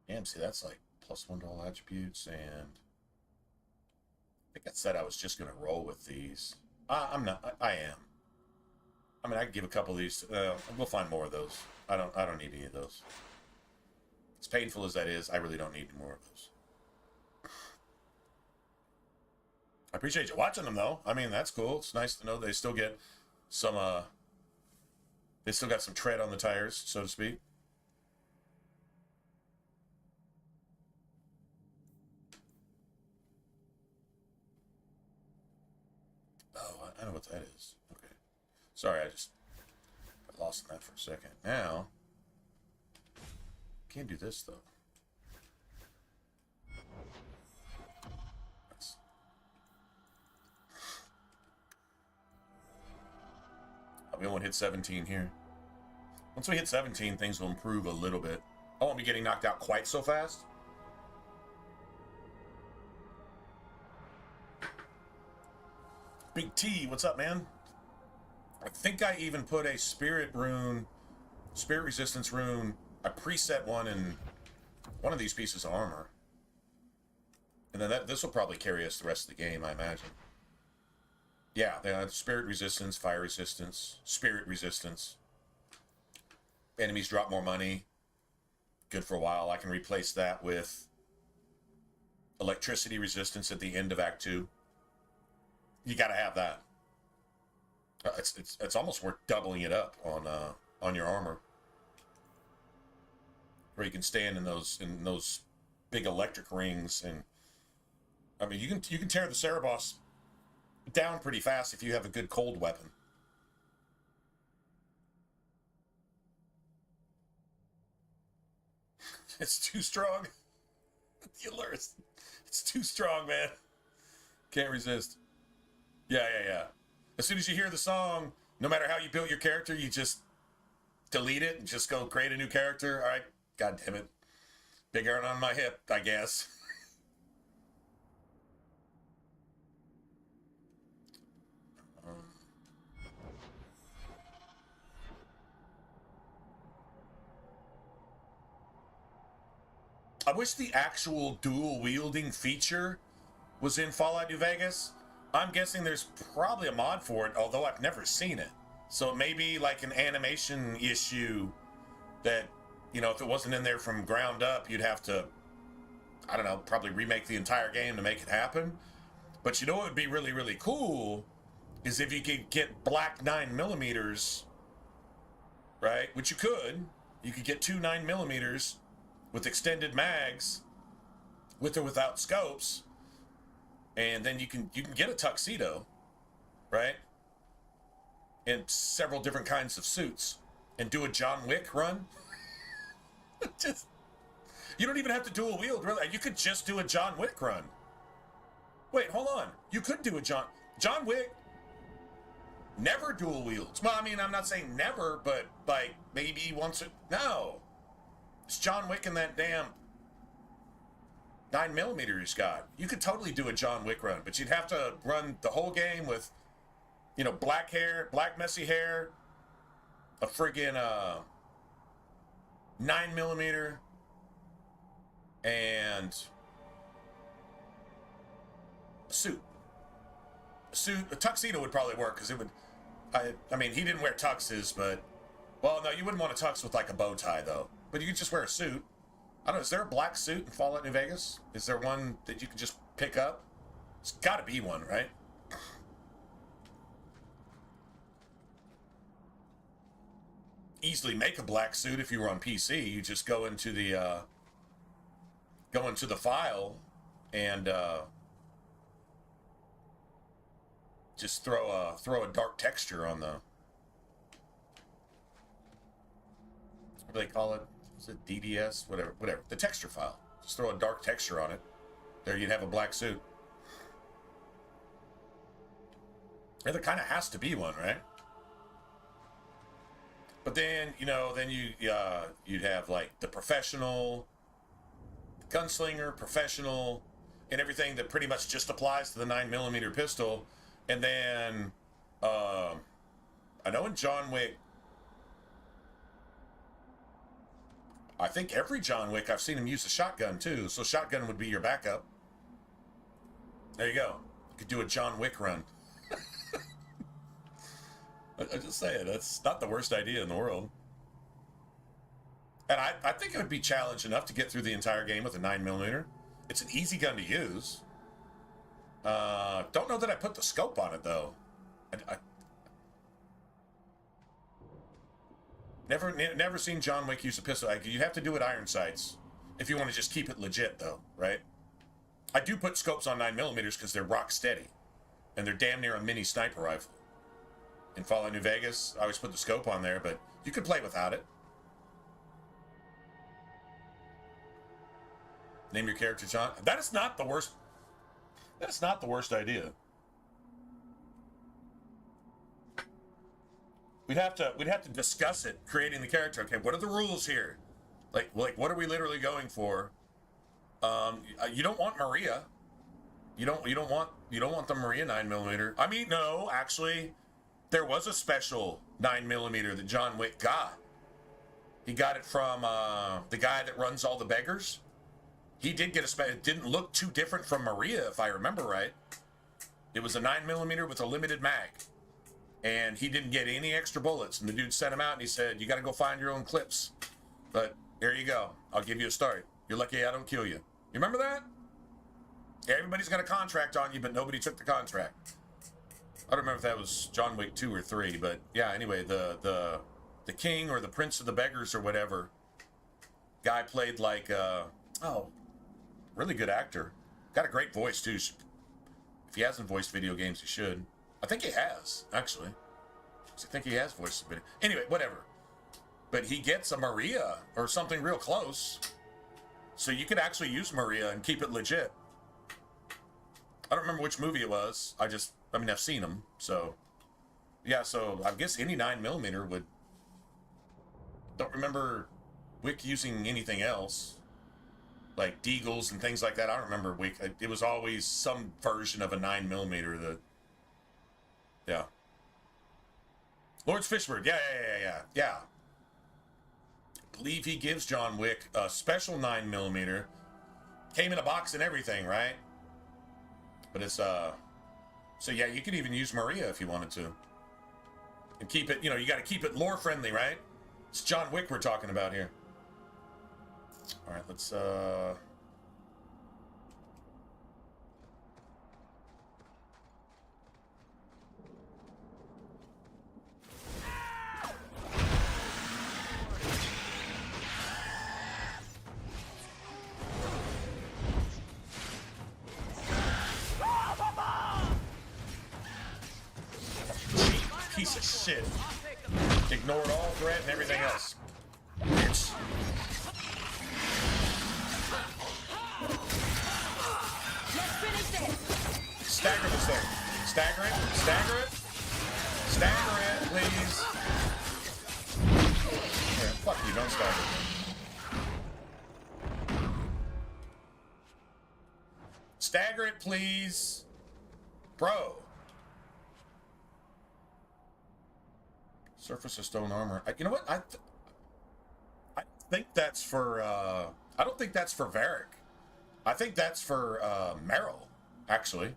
Damn, see, that's like +1 to all attributes, and I think I said I was just going to roll with these. I'm not. I am. I mean, I could give a couple of these. We'll find more of those. I don't need any of those. As painful as that is, I really don't need any more of those. I appreciate you watching them, though. I mean, that's cool. It's nice to know they still get some. They still got some tread on the tires, so to speak. I know what that is. Okay. Sorry, I just got lost in that for a second. Now, Can't do this, though. We won't hit 17 here. Once we hit 17, things will improve a little bit. I won't be getting knocked out quite so fast. Big T, what's up, man? I think I even put a spirit resistance rune. I preset one in one of these pieces of armor. And then this will probably carry us the rest of the game, I imagine. Yeah, they have spirit resistance, fire resistance, spirit resistance. Enemies drop more money. Good for a while. I can replace that with electricity resistance at the end of Act 2. You got to have that. It's almost worth doubling it up on your armor, where you can stand in those big electric rings, and I mean you can tear the Cerebos down pretty fast if you have a good cold weapon. It's too strong. The allures. It's too strong, man. Can't resist. Yeah. As soon as you hear the song, no matter how you built your character, you just delete it and just go create a new character. All right, God damn it. Big iron on my hip, I guess. I wish the actual dual wielding feature was in Fallout New Vegas. I'm guessing there's probably a mod for it, although I've never seen it. So it may be like an animation issue that, you know, if it wasn't in there from ground up, you'd have to, I don't know, probably remake the entire game to make it happen. But you know what would be really, really cool is if you could get black 9mm, right? Which you could. You could get two 9mm with extended mags, with or without scopes, and then you can get a tuxedo, right? In several different kinds of suits, and do a John Wick run. Just, you don't even have to dual wield, really. You could just do a John Wick run. Wait, hold on. You could do a John Wick never dual wields. Well, I mean, I'm not saying never, but like maybe once. No. It's John Wick and that damn 9mm he's got. You could totally do a John Wick run, but you'd have to run the whole game with, you know, black hair, black messy hair, a friggin' 9mm, and a suit. A tuxedo would probably work, because it would, I mean, he didn't wear tuxes, but, well, no, you wouldn't want a tux with like a bow tie, though. But you could just wear a suit. I don't know, is there a black suit in Fallout New Vegas? Is there one that you can just pick up? There's gotta be one, right? Easily make a black suit if you were on PC. You just go into the file and just throw a dark texture on the, what do they call it? Is it DDS? Whatever. The texture file. Just throw a dark texture on it. There you'd have a black suit. Yeah, there kind of has to be one, right? But then, you know, you'd have like the professional, gunslinger, professional, and everything that pretty much just applies to the 9mm pistol. And then, I know in John Wick, I think every John Wick, I've seen him use a shotgun too. So shotgun would be your backup. There you go. You could do a John Wick run. I just say it. That's not the worst idea in the world. And I think it would be challenge enough to get through the entire game with a 9mm. It's an easy gun to use. Don't know that I put the scope on it though. Never seen John Wick use a pistol. You have to do it iron sights if you want to just keep it legit, though, right? I do put scopes on 9mm because they're rock steady, and they're damn near a mini sniper rifle. In Fallout New Vegas, I always put the scope on there, but you could play without it. Name your character John. That is not the worst. That's not the worst idea. We'd have to discuss it, creating the character. Okay, what are the rules here? Like what are we literally going for? You don't want Maria. You don't want the Maria 9mm. I mean, no, actually, there was a special 9mm that John Wick got. He got it from the guy that runs all the beggars. He did get it didn't look too different from Maria, if I remember right. It was a 9mm with a limited mag. And he didn't get any extra bullets. And the dude sent him out and he said, you got to go find your own clips. But here you go. I'll give you a start. You're lucky I don't kill you. You remember that? Everybody's got a contract on you, but nobody took the contract. I don't remember if that was John Wick 2 or 3, but yeah, anyway, the king or the prince of the beggars or whatever, guy played like, really good actor. Got a great voice, too. If he hasn't voiced video games, he should. I think he has, actually. I think he has voiced video. Anyway, whatever. But he gets a Maria or something real close. So you could actually use Maria and keep it legit. I don't remember which movie it was. I've seen them. So, yeah, so I guess any 9mm would... Don't remember Wick using anything else. Like deagles and things like that. I don't remember Wick. It was always some version of a 9mm that... Yeah. Lawrence Fishburne. Yeah. I believe he gives John Wick a special 9mm. Came in a box and everything, right? But it's, so yeah, you could even use Maria if you wanted to. And keep it, you got to keep it lore friendly, right? It's John Wick we're talking about here. All right, let's, piece of shit. Ignored all threat and everything else. Bitch. Let's finish this. Stagger this thing. Stagger it. Stagger it. Stagger it, please. Here, fuck you, don't stagger it. Stagger it, please. Bro. Surface of stone armor. You know what? I think that's for, I don't think that's for Varric. I think that's for, Meryl, actually.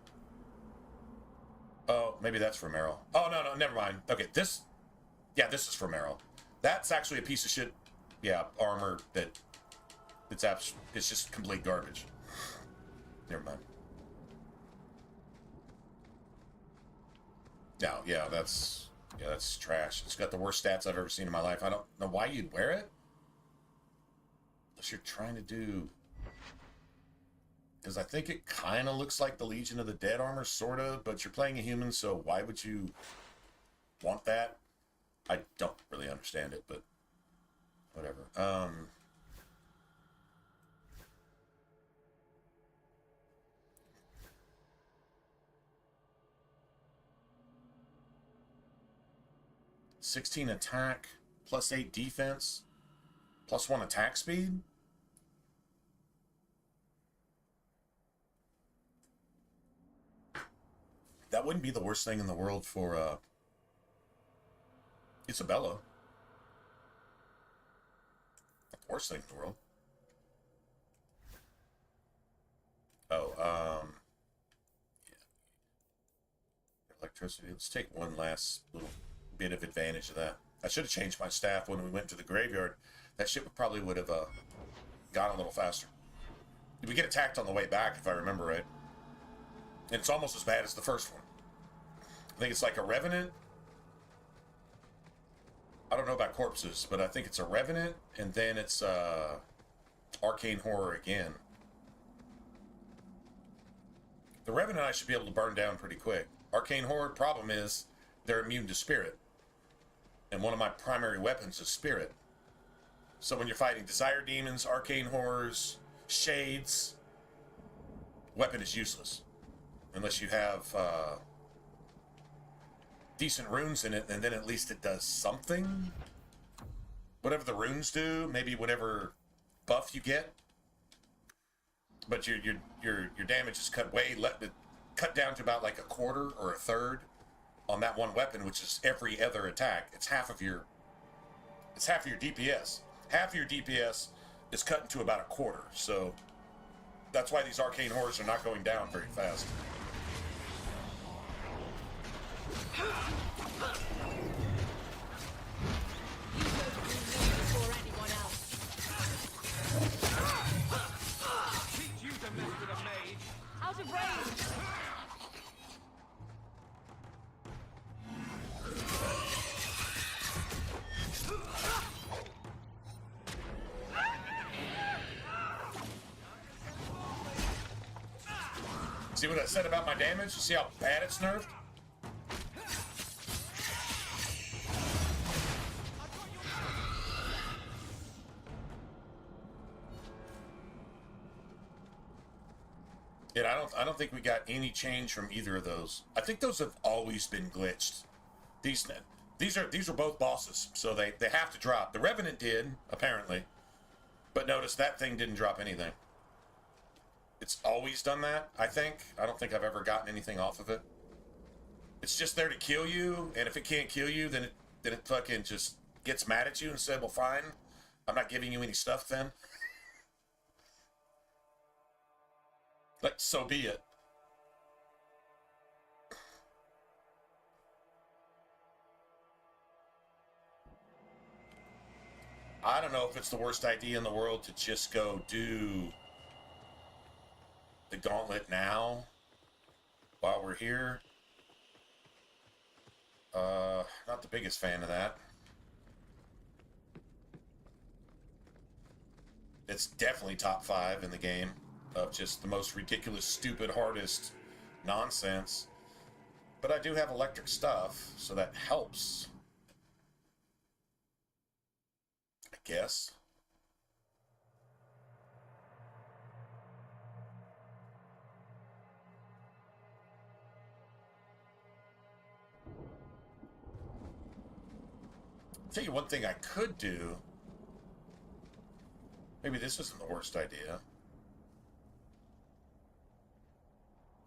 Oh, maybe that's for Meryl. Oh, no, never mind. Okay, this is for Meryl. That's actually a piece of shit, armor that, it's just complete garbage. Never mind. No, that's trash. It's got the worst stats I've ever seen in my life. I don't know why you'd wear it. Unless you're trying to do... Because I think it kind of looks like the Legion of the Dead armor, sort of, but you're playing a human, so why would you want that? I don't really understand it, but whatever. 16 attack, plus 8 defense, plus 1 attack speed. That wouldn't be the worst thing in the world for Isabella. Not the worst thing in the world. Oh, yeah. Electricity. Let's take one last little bit of advantage of that. I should have changed my staff when we went to the graveyard. That ship probably would have gone a little faster. We get attacked on the way back, if I remember right. And it's almost as bad as the first one. I think it's like a Revenant. I don't know about corpses, but I think it's a Revenant, and then it's Arcane Horror again. The Revenant I should be able to burn down pretty quick. Arcane Horror, problem is, they're immune to Spirit. And one of my primary weapons is Spirit. So when you're fighting Desire Demons, Arcane Horrors, shades, weapon is useless. Unless you have decent runes in it, and then at least it does something. Whatever the runes do, maybe whatever buff you get. But your damage is cut down to about like a quarter or a third on that one weapon, which is every other attack. It's half of your DPS. Half of your DPS is cut into about a quarter. So that's why these arcane horrors are not going down very fast. You go through me before anyone else. Teach you to mess with a mage. Out of range. See what I said about my damage? You see how bad it's nerfed? Yeah, I don't think we got any change from either of those. I think those have always been glitched. These are both bosses, so they have to drop. The Revenant did, apparently. But notice that thing didn't drop anything. It's always done that, I think. I don't think I've ever gotten anything off of it. It's just there to kill you, and if it can't kill you, then it fucking just gets mad at you and said, well, fine, I'm not giving you any stuff then. Like, so be it. I don't know if it's the worst idea in the world to just go do the gauntlet now while we're here. Not the biggest fan of that. It's definitely top 5 in the game of just the most ridiculous, stupid, hardest nonsense. But I do have electric stuff, so that helps. I guess. Tell you one thing I could do. Maybe this isn't the worst idea.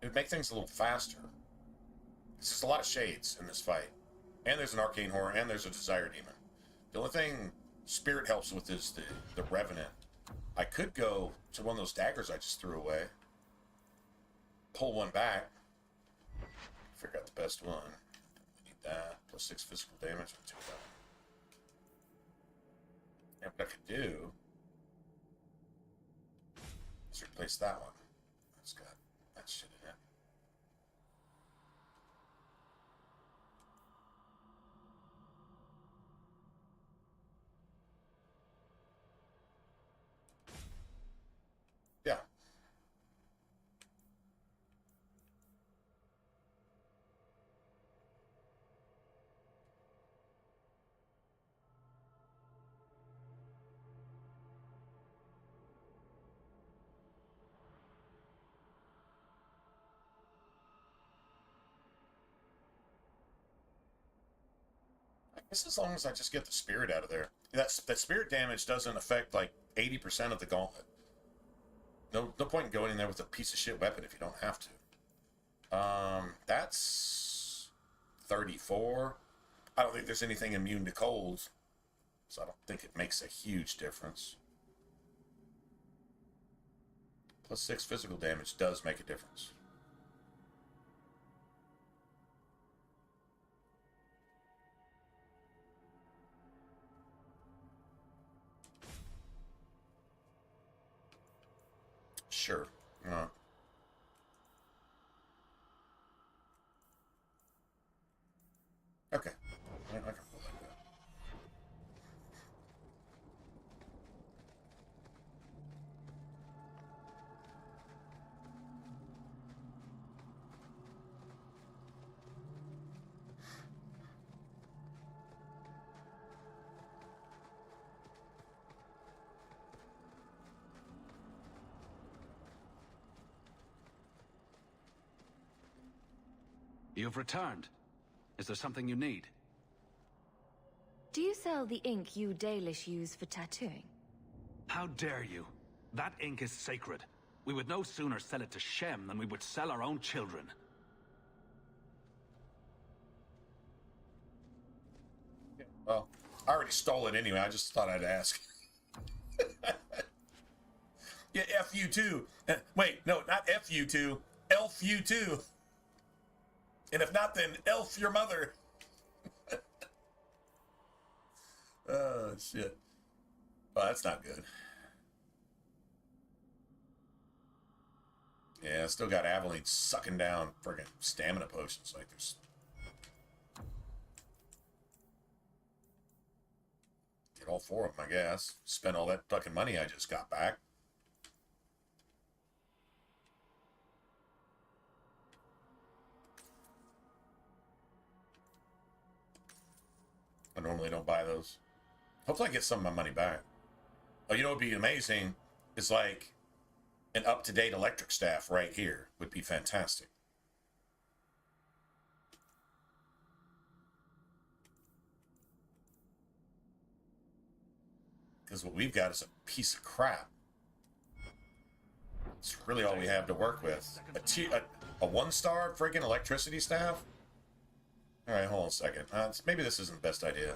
It would make things a little faster. There's just a lot of shades in this fight. And there's an arcane horror, and there's a desire demon. The only thing Spirit helps with is the Revenant. I could go to one of those daggers I just threw away. Pull one back. Figure out the best one. I need that. Plus 6 physical damage. And 2 of that. And what I could do is replace that one. That's got that shit in it. Yeah. Just as long as I just get the spirit out of there. That spirit damage doesn't affect like 80% of the gauntlet. No point in going in there with a piece of shit weapon if you don't have to. That's 34. I don't think there's anything immune to cold, so I don't think it makes a huge difference. Plus 6 physical damage does make a difference. Sure. Okay. I can pull that down. You've returned. Is there something you need? Do you sell the ink you Dalish use for tattooing? How dare you? That ink is sacred. We would no sooner sell it to Shem than we would sell our own children. Well, I already stole it anyway. I just thought I'd ask. Yeah, F you too. Wait, no, not F you too. Elf you too. And if not, then elf your mother. Oh, shit. Oh, that's not good. Yeah, I still got Aveline sucking down friggin' stamina potions like there's... Get all 4 of them, I guess. Spend all that fucking money I just got back. I normally don't buy those. Hopefully I get some of my money back. Oh, you know what would be amazing? Is like an up-to-date electric staff right here would be fantastic. Because what we've got is a piece of crap. It's really all we have to work with. A 1-star friggin' electricity staff? Alright, hold on a second. Maybe this isn't the best idea.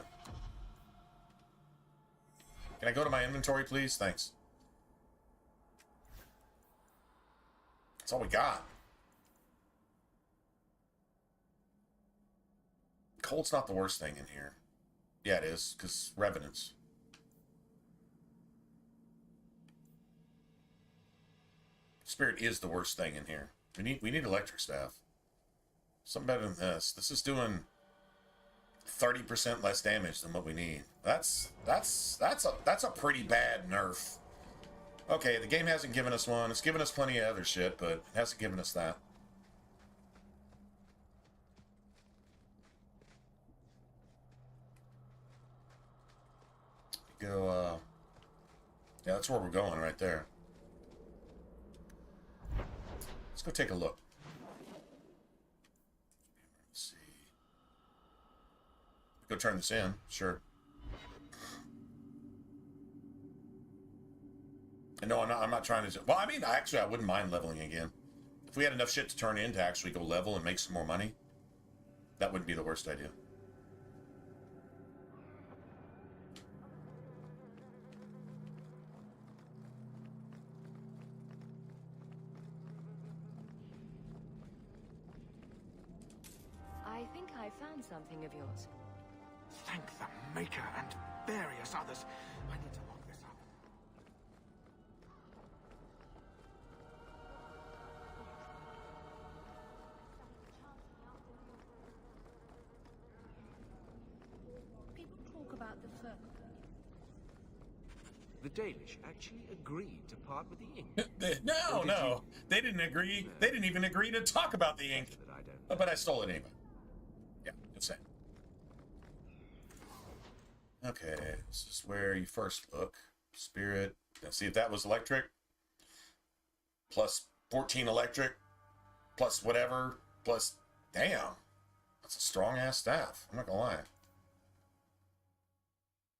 Can I go to my inventory, please? Thanks. That's all we got. Cold's not the worst thing in here. Yeah, it is, because Revenants. Spirit is the worst thing in here. We need electric staff. Something better than this. This is doing 30% less damage than what we need. That's a pretty bad nerf. Okay, the game hasn't given us one. It's given us plenty of other shit, but it hasn't given us that. Go, yeah, that's where we're going right there. Let's go take a look. Let's see. Go turn this in, sure. And no, I'm not trying to... Well, I mean, actually, I wouldn't mind leveling again. If we had enough shit to turn in to actually go level and make some more money, that wouldn't be the worst idea. I think I found something of yours. Thank the Maker and various others. I need to lock this up. People talk about the firm. The Dalish actually agreed to part with the ink. No. They didn't agree. They didn't even agree to talk about the ink. That I don't. But I stole it anyway. Yeah, just saying. Okay, this is where you first look. Spirit. Let's see if that was electric. Plus 14 electric. Plus whatever. Plus... Damn. That's a strong-ass staff. I'm not gonna lie.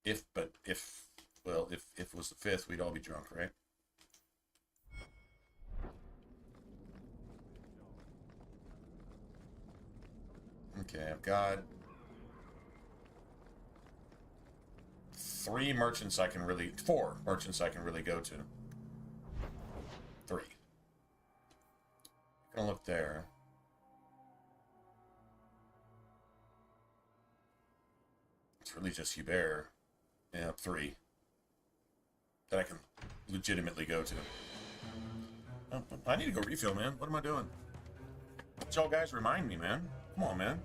If it was the 5th, we'd all be drunk, right? Okay, I've got 4 merchants I can really go to. 3. Gonna look there. It's really just Hubert. Yeah, 3. That I can legitimately go to. I need to go refill, man. What am I doing? Y'all guys remind me, man. Come on, man.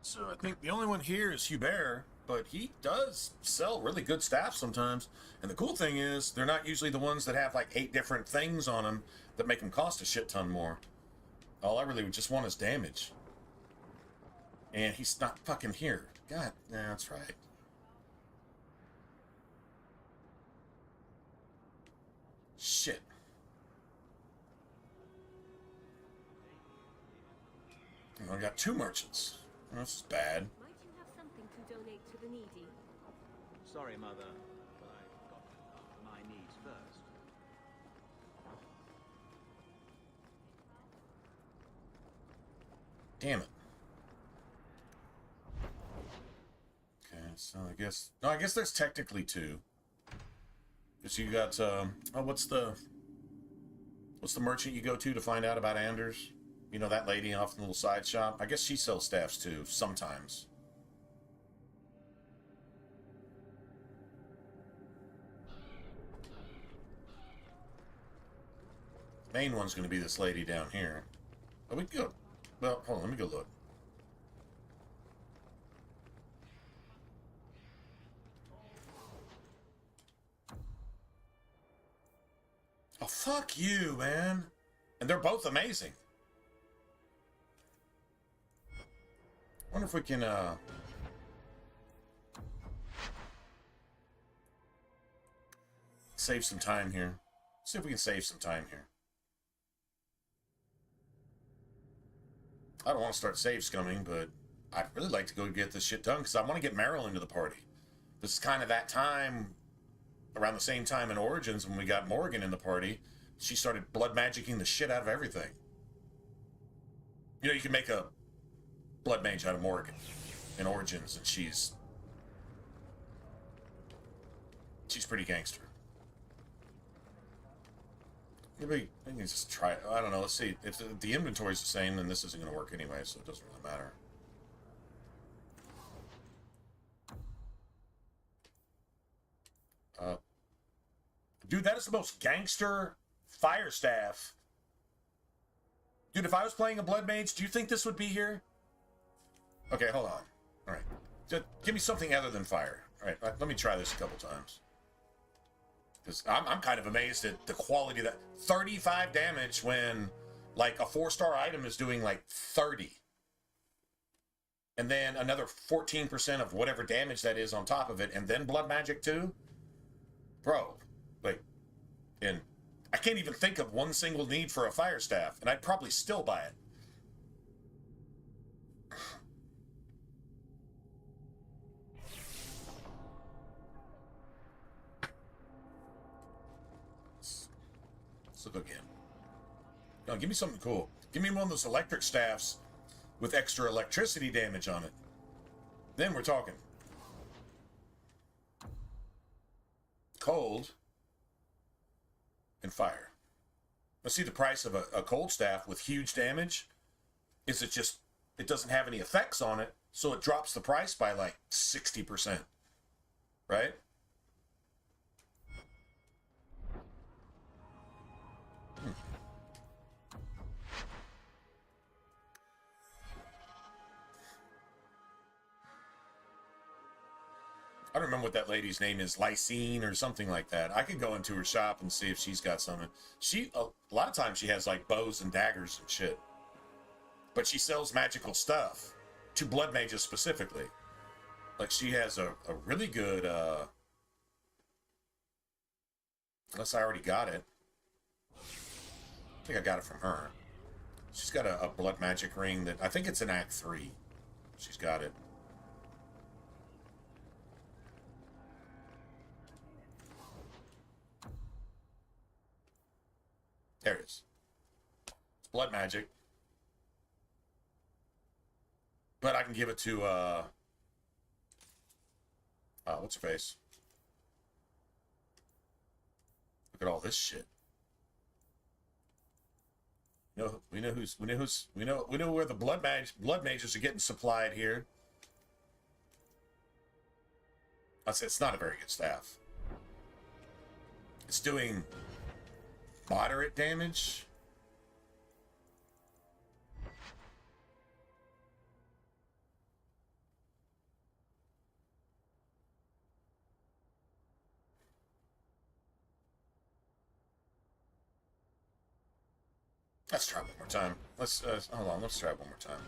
So I think the only one here is Hubert, but he does sell really good staff sometimes. And the cool thing is, they're not usually the ones that have like 8 different things on them that make them cost a shit ton more. All I really just want is damage. And he's not fucking here. God, yeah, that's right. Shit. I got 2 merchants. This is bad. Might you have something to donate to the needy? Sorry, Mother, but I've got my needs first. Damn it. Okay, so I guess... No, I guess there's technically 2. Because you got, oh, what's the merchant you go to find out about Anders? You know, that lady off in the little side shop? I guess she sells staffs too, sometimes. Main one's going to be this lady down here. Oh, we can go... Well, hold on, let me go look. Oh, fuck you, man. And they're both amazing. Wonder if we can, save some time here. See if we can save some time here. I don't want to start save scumming, but I'd really like to go get this shit done because I want to get Meryl into the party. This is kind of that time, around the same time in Origins when we got Morgan in the party. She started blood magicking the shit out of everything. You know, you can make a blood mage out of Morgan in Origins, and she's pretty gangster. Maybe I can just try it. I don't know. Let's see. If the inventory's the same, then this isn't going to work anyway, so it doesn't really matter. Dude, that is the most gangster fire staff. Dude, if I was playing a blood mage, do you think this would be here? Okay, hold on. All right. Just give me something other than fire. All right, let me try this a couple times. Because I'm kind of amazed at the quality of that. 35 damage when, like, a 4-star item is doing, like, 30. And then another 14% of whatever damage that is on top of it, and then blood magic too? Bro, like, and I can't even think of one single need for a fire staff, and I'd probably still buy it. Let's look again. No, give me something cool. Give me one of those electric staffs with extra electricity damage on it. Then we're talking. Cold and fire. Let's see the price of a cold staff with huge damage. Is it just, it doesn't have any effects on it, so it drops the price by like 60%. Right? I don't remember what that lady's name is, Lysine or something like that. I could go into her shop and see if she's got something. A lot of times she has like bows and daggers and shit. But she sells magical stuff to blood mages specifically. Like she has a really good, unless I already got it. I think I got it from her. She's got a blood magic ring that, I think it's in Act 3. She's got it. There it is. It's blood magic. But I can give it to, what's her face? Look at all this shit. We know where the blood mages are getting supplied here. It's not a very good staff. It's doing moderate damage. Let's try one more time. Let's hold on. Let's try one more time.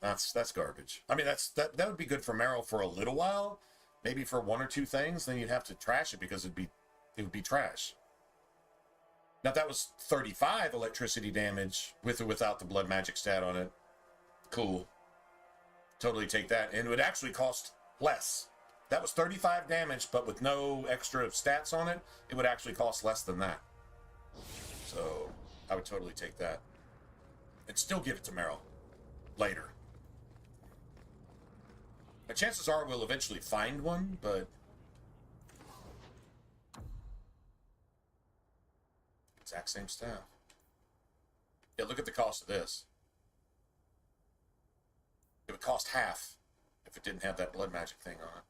That's garbage. I mean, that would be good for Meryl for a little while, maybe for one or two things. Then you'd have to trash it because it would be trash. Now that was 35 electricity damage with or without the blood magic stat on it. Cool. Totally take that, and it would actually cost less. That was 35 damage, but with no extra stats on it, it would actually cost less than that. So I would totally take that, and still give it to Meryl later. The chances are we'll eventually find one, but exact same staff. Yeah, look at the cost of this. It would cost half if it didn't have that blood magic thing on it.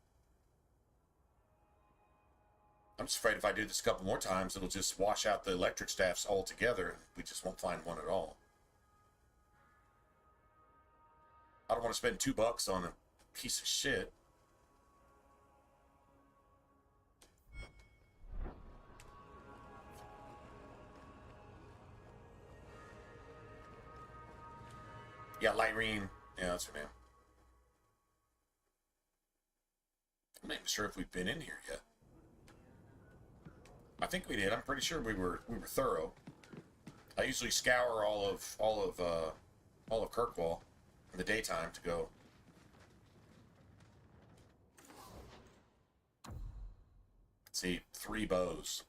I'm just afraid if I do this a couple more times, it'll just wash out the electric staffs altogether, and we just won't find one at all. I don't want to spend $2 on a piece of shit. Yeah, Lyrene. Yeah, that's her name. I'm not even sure if we've been in here yet. I think we did. I'm pretty sure we were thorough. I usually scour all of Kirkwall in the daytime to go. Let's see, 3 bows.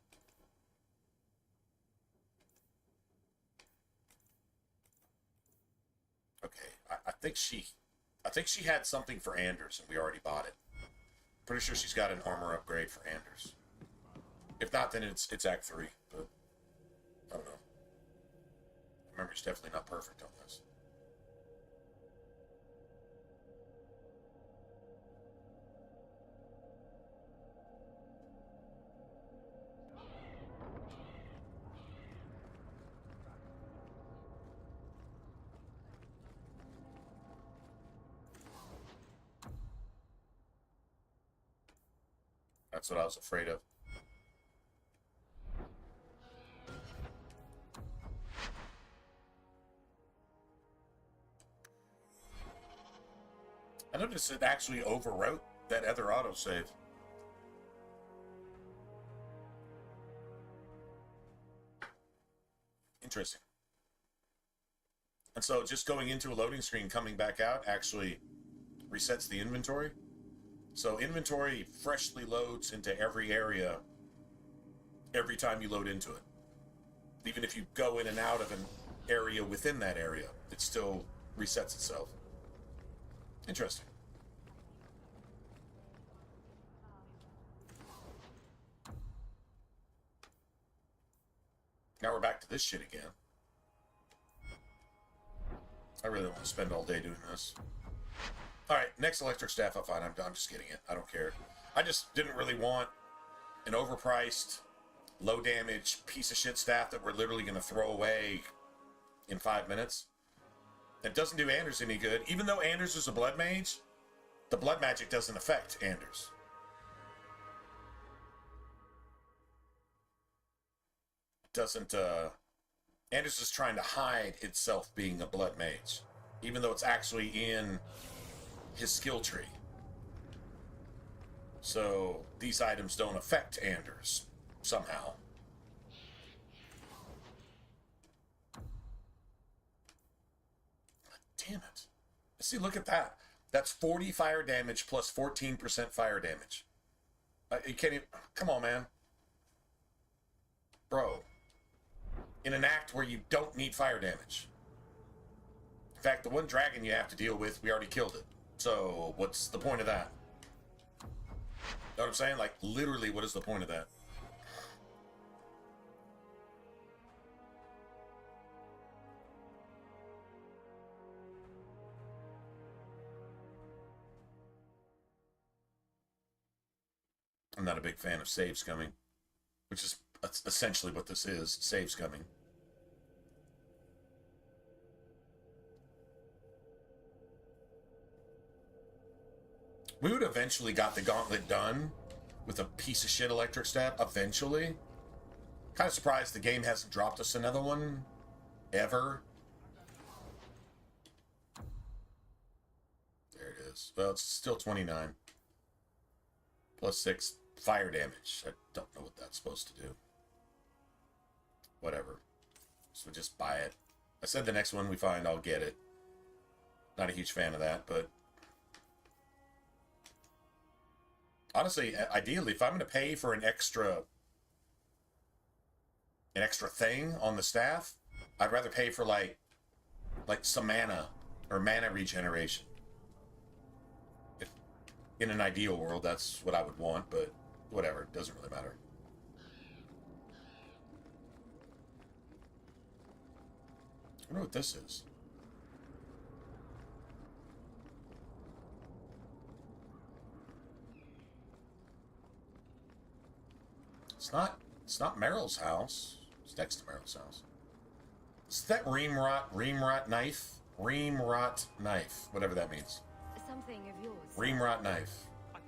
Okay, I think she had something for Anders, and we already bought it. Pretty sure she's got an armor upgrade for Anders. If not, then it's Act 3, but I don't know. Memory's definitely not perfect on this. That's what I was afraid of. I noticed it actually overwrote that other autosave. Interesting. And so just going into a loading screen, coming back out, actually resets the inventory. So inventory freshly loads into every area every time you load into it. Even if you go in and out of an area within that area, it still resets itself. Interesting. Now we're back to this shit again. I really don't want to spend all day doing this. Alright, next electric staff I'll find. I'm just getting it. I don't care. I just didn't really want an overpriced, low damage piece of shit staff that we're literally going to throw away in 5 minutes. It doesn't do Anders any good. Even though Anders is a blood mage, the blood magic doesn't affect Anders. It doesn't, Anders is trying to hide itself being a blood mage, even though it's actually in his skill tree. So these items don't affect Anders somehow. Damn it. See, look at that. That's 40 fire damage plus 14% fire damage. You can't even... Come on, man. Bro. In an act where you don't need fire damage. In fact, the one dragon you have to deal with, we already killed it. So, what's the point of that? Know what I'm saying? Like, literally, what is the point of that? I'm not a big fan of saves coming, which is essentially what this is, saves coming. We would eventually got the gauntlet done with a piece of shit electric staff eventually. Kind of surprised the game hasn't dropped us another one ever. There it is. Well, it's still 29. Plus 6 fire damage. I don't know what that's supposed to do. Whatever. So just buy it. I said the next one we find, I'll get it. Not a huge fan of that, but... honestly, ideally, if I'm going to pay for an extra thing on the staff, I'd rather pay for like some mana or mana regeneration. If, in an ideal world, that's what I would want, but whatever, it doesn't really matter. I wonder what this is. It's not Meryl's house. It's next to Meryl's house. Is that Reamrot knife? Reamrot knife. Whatever that means. Something of yours. Reamrot knife. I thought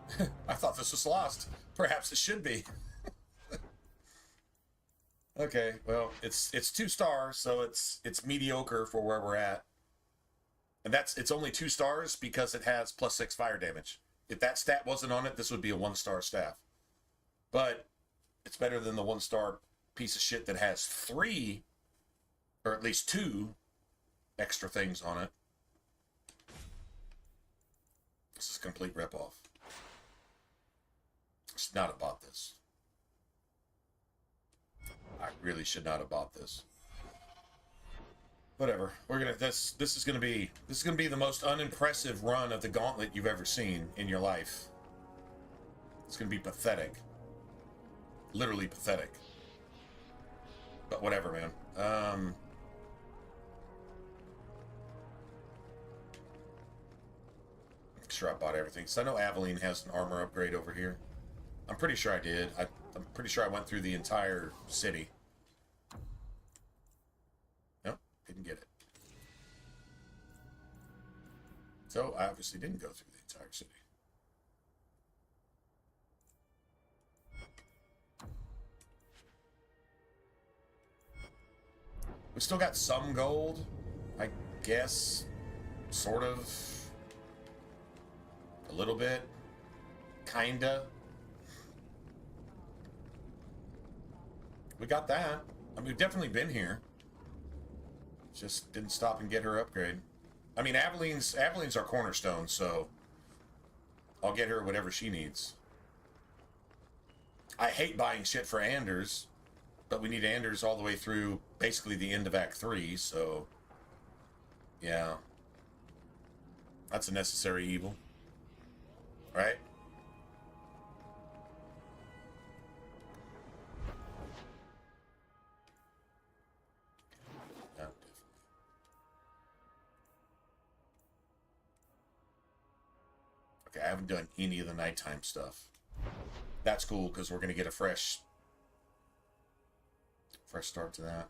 this was lost. I thought this was lost. Perhaps it should be. Okay, well, it's 2 stars, so it's mediocre for where we're at. And it's only 2 stars because it has plus 6 fire damage. If that stat wasn't on it, this would be a 1-star staff. But it's better than the 1-star piece of shit that has 3, or at least 2 extra things on it. This is a complete ripoff. I should not have bought this. I really should not have bought this. Whatever. We're gonna this is gonna be the most unimpressive run of the gauntlet you've ever seen in your life. It's gonna be pathetic. Literally pathetic. But whatever, man. Make sure I bought everything. So I know Aveline has an armor upgrade over here. I'm pretty sure I did. I'm pretty sure I went through the entire city. Nope, didn't get it. So I obviously didn't go through the entire city. We still got some gold, I guess, sort of, a little bit, kinda. We got that. I mean, we've definitely been here. Just didn't stop and get her upgrade. I mean, Aveline's our cornerstone, so I'll get her whatever she needs. I hate buying shit for Anders, but we need Anders all the way through basically the end of Act 3, so yeah. That's a necessary evil. Right? Yeah, definitely. Okay, I haven't done any of the nighttime stuff. That's cool, because we're going to get a fresh start to that.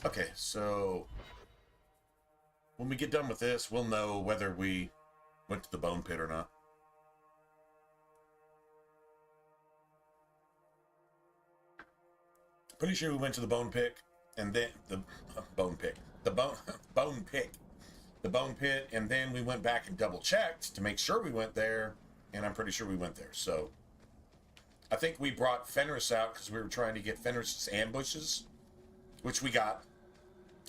Okay, so when we get done with this, we'll know whether we went to the bone pit or not. Pretty sure we went to the bone pick, and then the bone pick, the bone pit, and then we went back and double checked to make sure we went there, and I'm pretty sure we went there. So I think we brought Fenris out because we were trying to get Fenris's ambushes, which we got.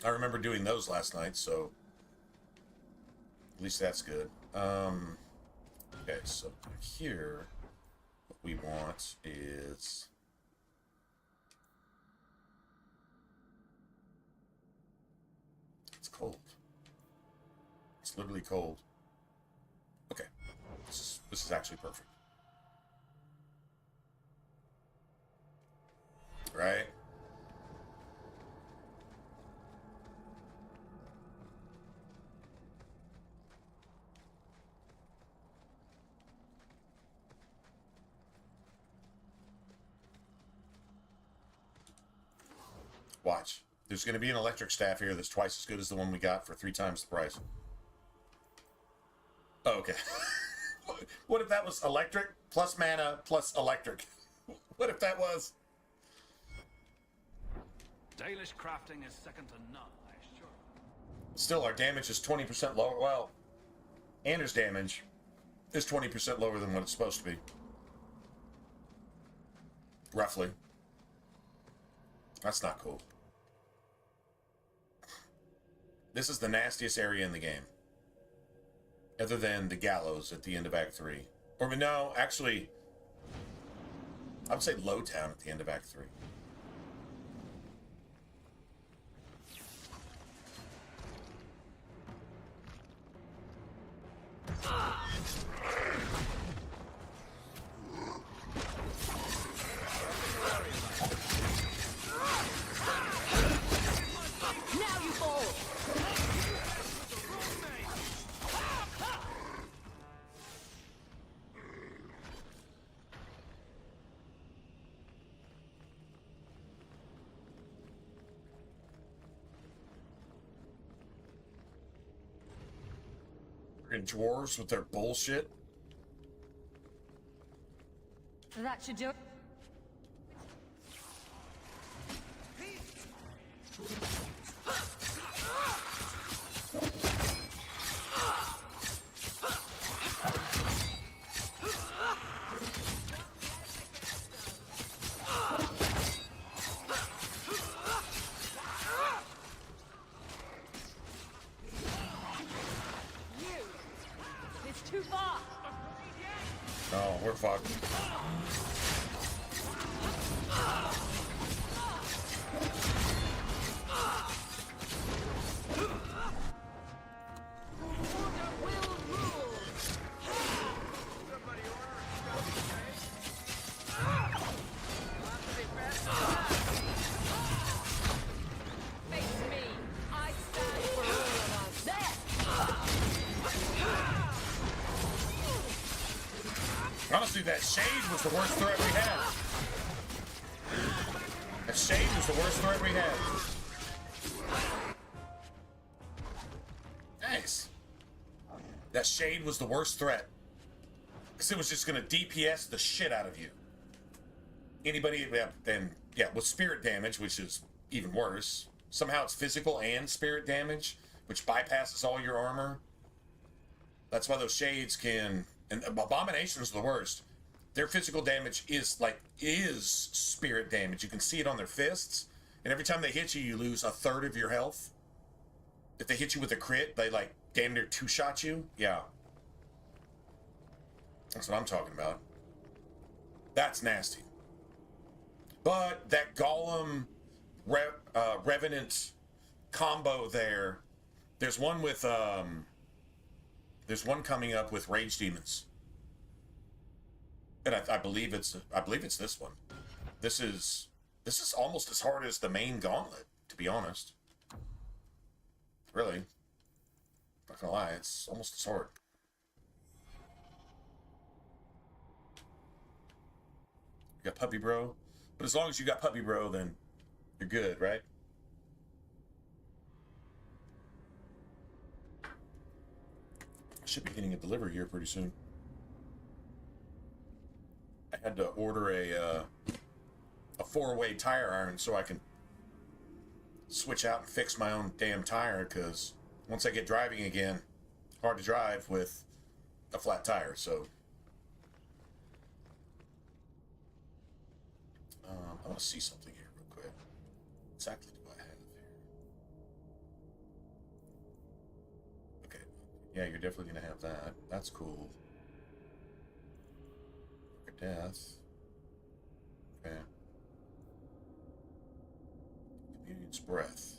I remember doing those last night, so at least that's good. Okay, so here, what we want is it's cold. It's literally cold. Okay, this is actually perfect. Right? Watch. There's going to be an electric staff here that's twice as good as the one we got for 3 times the price. Oh, okay. What if that was electric plus mana plus electric? What if that was? Dalish crafting is second to none, I assure you. Still, our damage is 20% lower. Well, Anders' damage is 20% lower than what it's supposed to be. Roughly. That's not cool. This is the nastiest area in the game. Other than the gallows at the end of Act 3. Or, no, actually, I would say Lowtown at the end of Act 3. Now you fall! Freaking dwarves with their bullshit. That should do it. It's too far! Oh, we're fucked. Honestly, that shade was the worst threat we had. That shade was the worst threat we had. Nice. That shade was the worst threat. Because it was just going to DPS the shit out of you. Anybody, then, yeah, with spirit damage, which is even worse. Somehow it's physical and spirit damage, which bypasses all your armor. That's why those shades can... And Abominations are the worst. Their physical damage is spirit damage. You can see it on their fists. And every time they hit you, you lose 1/3 of your health. If they hit you with a crit, they like damn near 2-shot you. Yeah. That's what I'm talking about. That's nasty. But that Golem Revenant combo there, there's one with there's one coming up with Rage Demons. And I believe it's this one. This is almost as hard as the main gauntlet, to be honest. Really. Not gonna lie, it's almost as hard. You got Puppy Bro? But as long as you got Puppy Bro, then you're good, right? Should be getting a delivery here pretty soon. I had to order a 4-way tire iron so I can switch out and fix my own damn tire, because once I get driving again, hard to drive with a flat tire. So I want to see something here real quick. Exactly do I have here? Okay. Yeah, you're definitely going to have that. That's cool. Death. Okay. Communion's breath.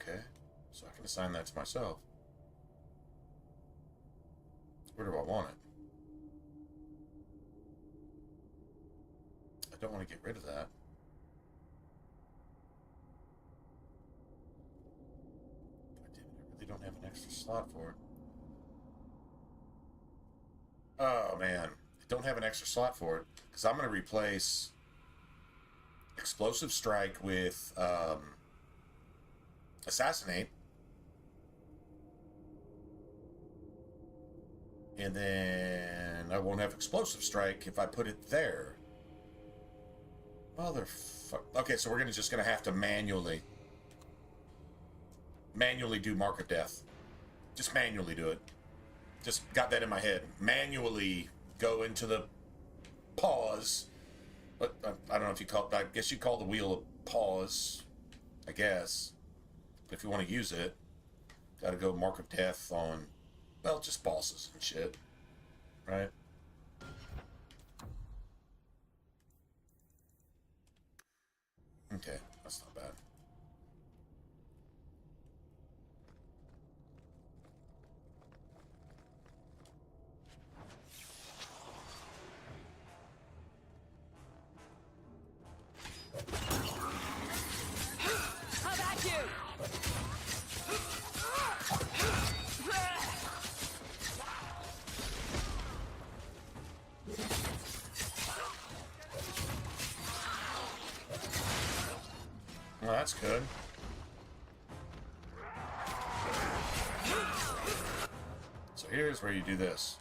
Okay. So I can assign that to myself. Where do I want it? I don't want to get rid of that. extra slot for it. Oh, man. I don't have an extra slot for it. Because I'm going to replace Explosive Strike with Assassinate. And then I won't have Explosive Strike if I put it there. Motherfucker. Okay, so we're just going to have to manually do Mark of Death. Just manually do it. Just got that in my head. Manually go into the pause. But I don't know if you call it, I guess you call the wheel a pause. I guess. But if you want to use it, gotta go Mark of Death on, well, just bosses and shit. Right? Okay, that's not bad. How about you? Well, that's good. So here's where you do this.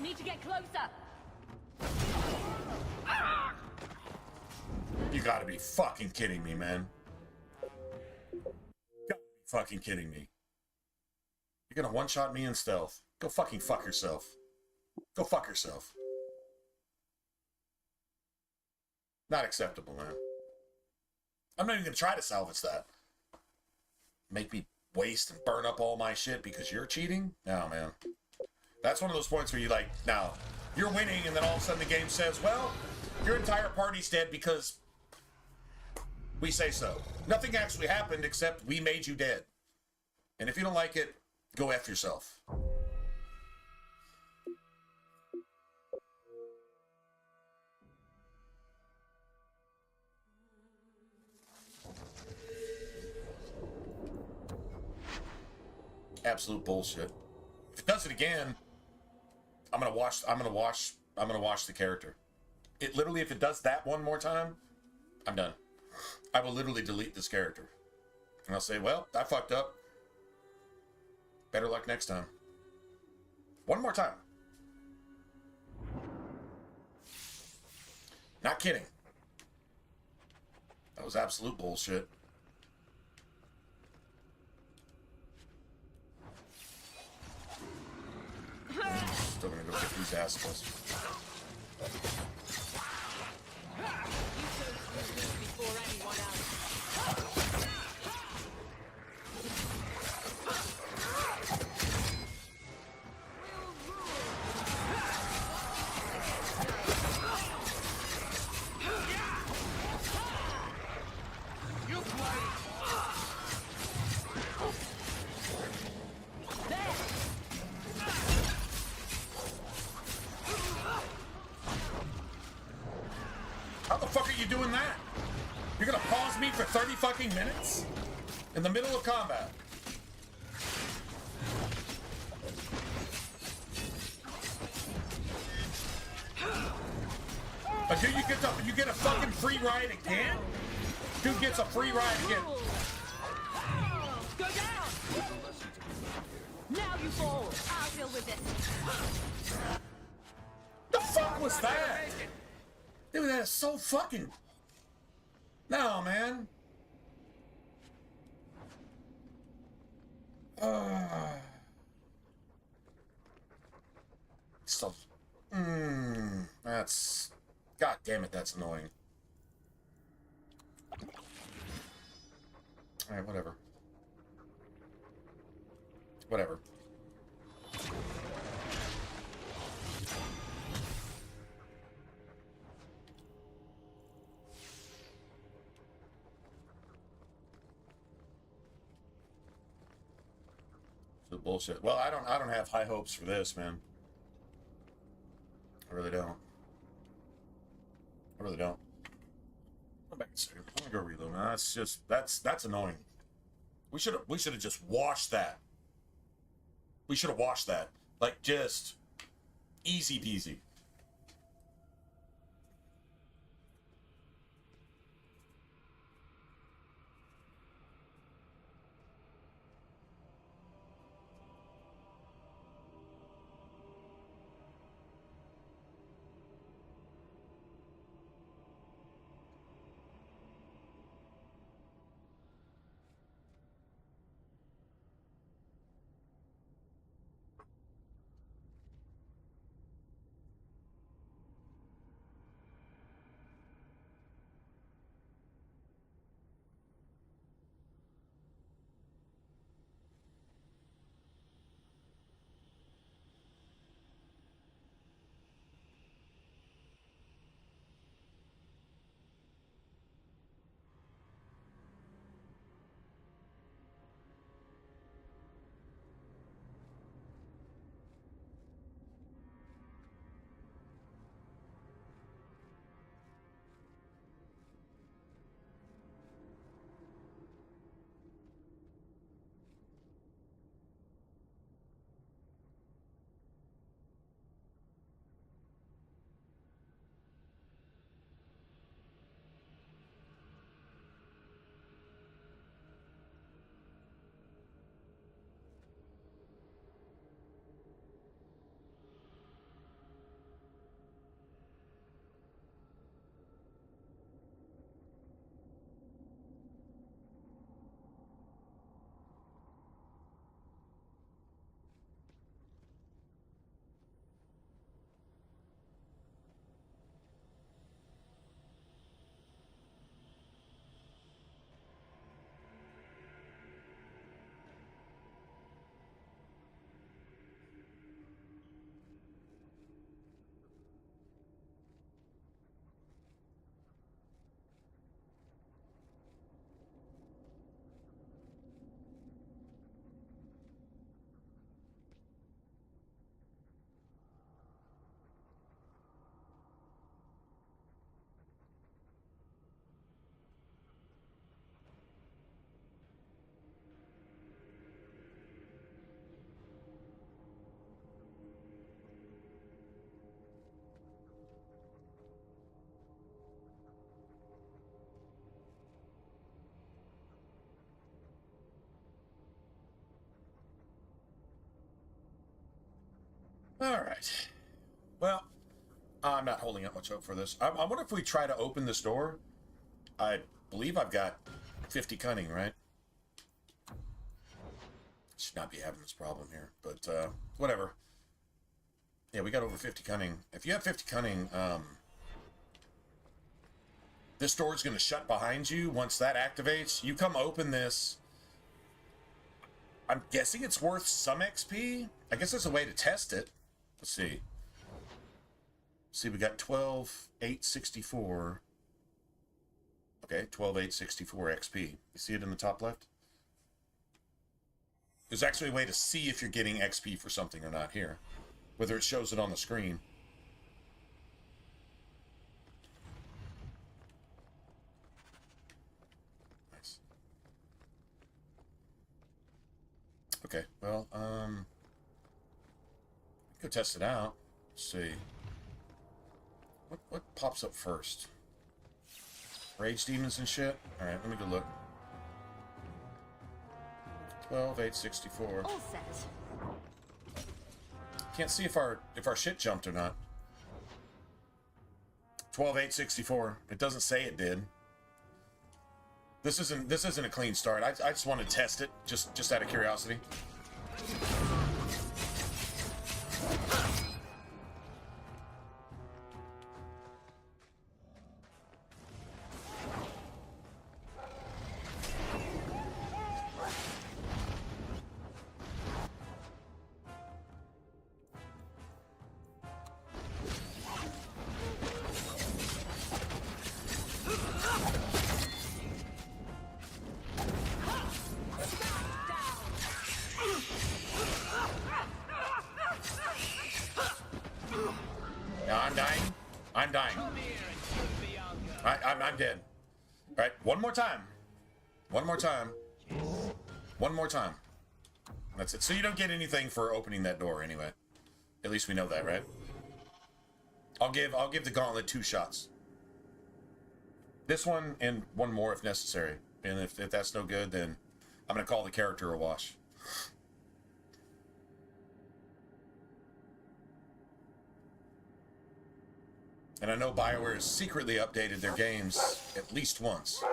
Need to get closer. You gotta be fucking kidding me, man. Gotta be fucking kidding me. You're gonna one-shot me in stealth. Go fucking fuck yourself. Go fuck yourself. Not acceptable, man. I'm not even gonna try to salvage that. Make me waste and burn up all my shit because you're cheating? No, man. That's one of those points where you like, now, you're winning and then all of a sudden the game says, well, your entire party's dead because we say so. Nothing actually happened except we made you dead. And if you don't like it, go F yourself. Absolute bullshit. If it does it again, I'm gonna wash the character. It literally, if it does that one more time, I'm done. I will literally delete this character. And I'll say, well, I fucked up. Better luck next time. One more time. Not kidding. That was absolute bullshit. Still gonna go get these assholes. Before anyone else. How the fuck are you doing that? You're gonna pause me for 30 fucking minutes? In the middle of combat? Until you get a fucking free ride again? Dude gets a free ride again. Go down! Now you fall! I'll deal with this. The fuck was that? Dude, that is so fucking... No, man. So... That's... God damn it, that's annoying. Alright, whatever. Whatever. absolute bullshit. Well, I don't have high hopes for this, man. I really don't. I really don't. Go back a second. I'm gonna go reload. Man. That's annoying. We should have just washed that. We should have washed that. Like, just easy peasy. All right. Well, I'm not holding out much hope for this. I wonder if we try to open this door. I believe I've got 50 cunning, right? Should not be having this problem here, but whatever. Yeah, we got over 50 cunning. If you have 50 cunning, this door is going to shut behind you. Once that activates, you come open this. I'm guessing it's worth some XP. I guess there's a way to test it. Let's see. See, we got 12,864. Okay, 12,864 XP. You see it in the top left? There's actually a way to see if you're getting XP for something or not here. Whether it shows it on the screen. Nice. Okay, well, go test it out. Let's see. What pops up first? Rage demons and shit? Alright, let me go look. 12,864. All set. Can't see if our shit jumped or not. 12,864. It doesn't say it did. This isn't a clean start. I just want to test it, just out of curiosity. No, I'm dying. I'm dying. I'm dead. All right, one more time. One more time. One more time. That's it. So you don't get anything for opening that door anyway. At least we know that, right? I'll give the gauntlet 2 shots. This one and one more if necessary. And if that's no good, then I'm gonna call the character a wash. And I know BioWare has secretly updated their games at least once.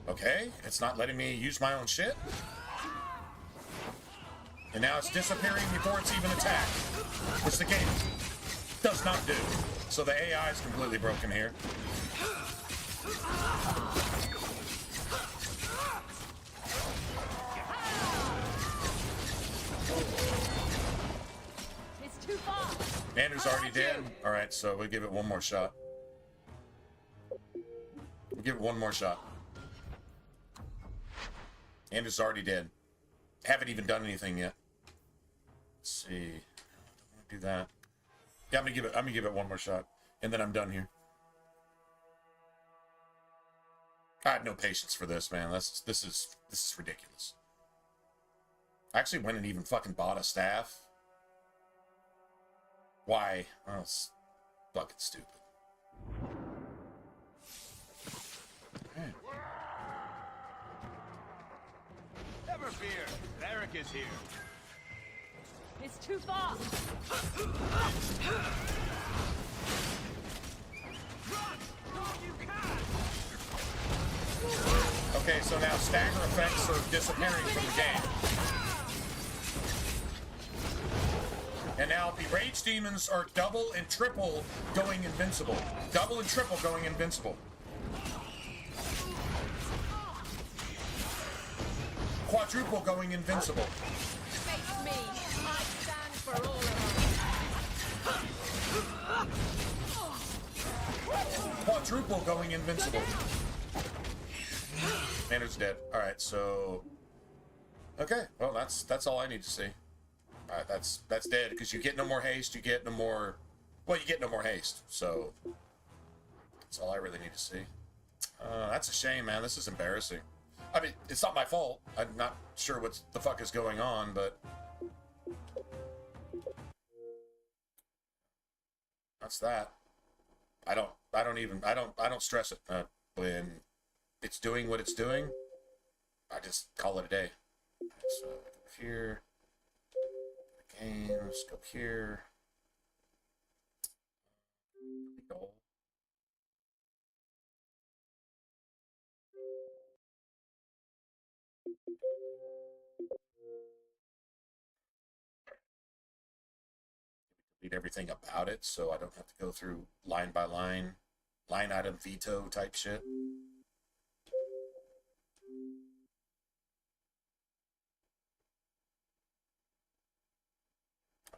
Okay, it's not letting me use my own shit. And now it's disappearing before it's even attacked, which the game does not do. So the AI is completely broken here. It's too far. Andrew's already dead. All right, so we'll give it one more shot. We'll give it one more shot. Andrew's already dead. Haven't even done anything yet. Let's see. I don't want to do that. Yeah, I'm gonna give it one more shot, and then I'm done here. I had no patience for this, man. This is ridiculous. I actually went and even fucking bought a staff. Why? Oh, it's fucking stupid. Man. Never fear, Eric is here. It's too far. Okay, so now stagger effects are disappearing from the game. And now the rage demons are double and triple going invincible. Double and triple going invincible. Quadruple going invincible. Face me. I stand for all of us. Quadruple going invincible. And it's dead. All right, so okay. Well, that's all I need to see. All right, that's dead because you get no more haste. You get no more. Well, you get no more haste. So that's all I really need to see. That's a shame, man. This is embarrassing. I mean, it's not my fault. I'm not sure what the fuck is going on, but that's that. I don't stress it when it's doing what it's doing. I just call it a day. So go here, games, go here. Read everything about it, so I don't have to go through line by line, line item veto type shit.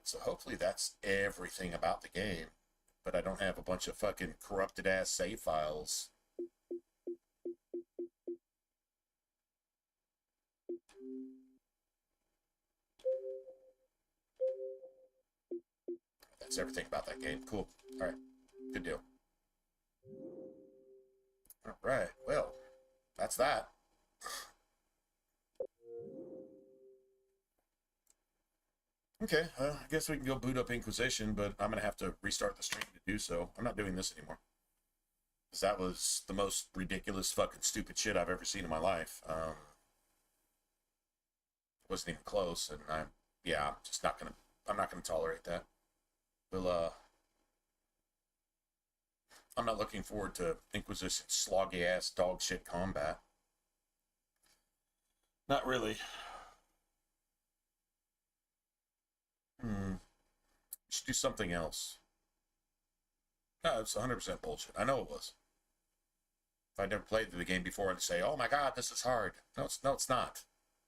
So hopefully that's everything about the game, but I don't have a bunch of fucking corrupted ass save files. That's everything about that game. Cool. All right. Good deal. All right. Well, that's that. Okay. I guess we can go boot up Inquisition, but I'm going to have to restart the stream to do so. I'm not doing this anymore. Because that was the most ridiculous fucking stupid shit I've ever seen in my life. Wasn't even close, and I'm just not going to, I'm not going to tolerate that. Well, I'm not looking forward to Inquisition sloggy ass dog shit combat. Not really. Should do something else. No, it's 100% bullshit. I know it was. If I'd never played the game before, I'd say, "Oh my god, this is hard." No, it's not.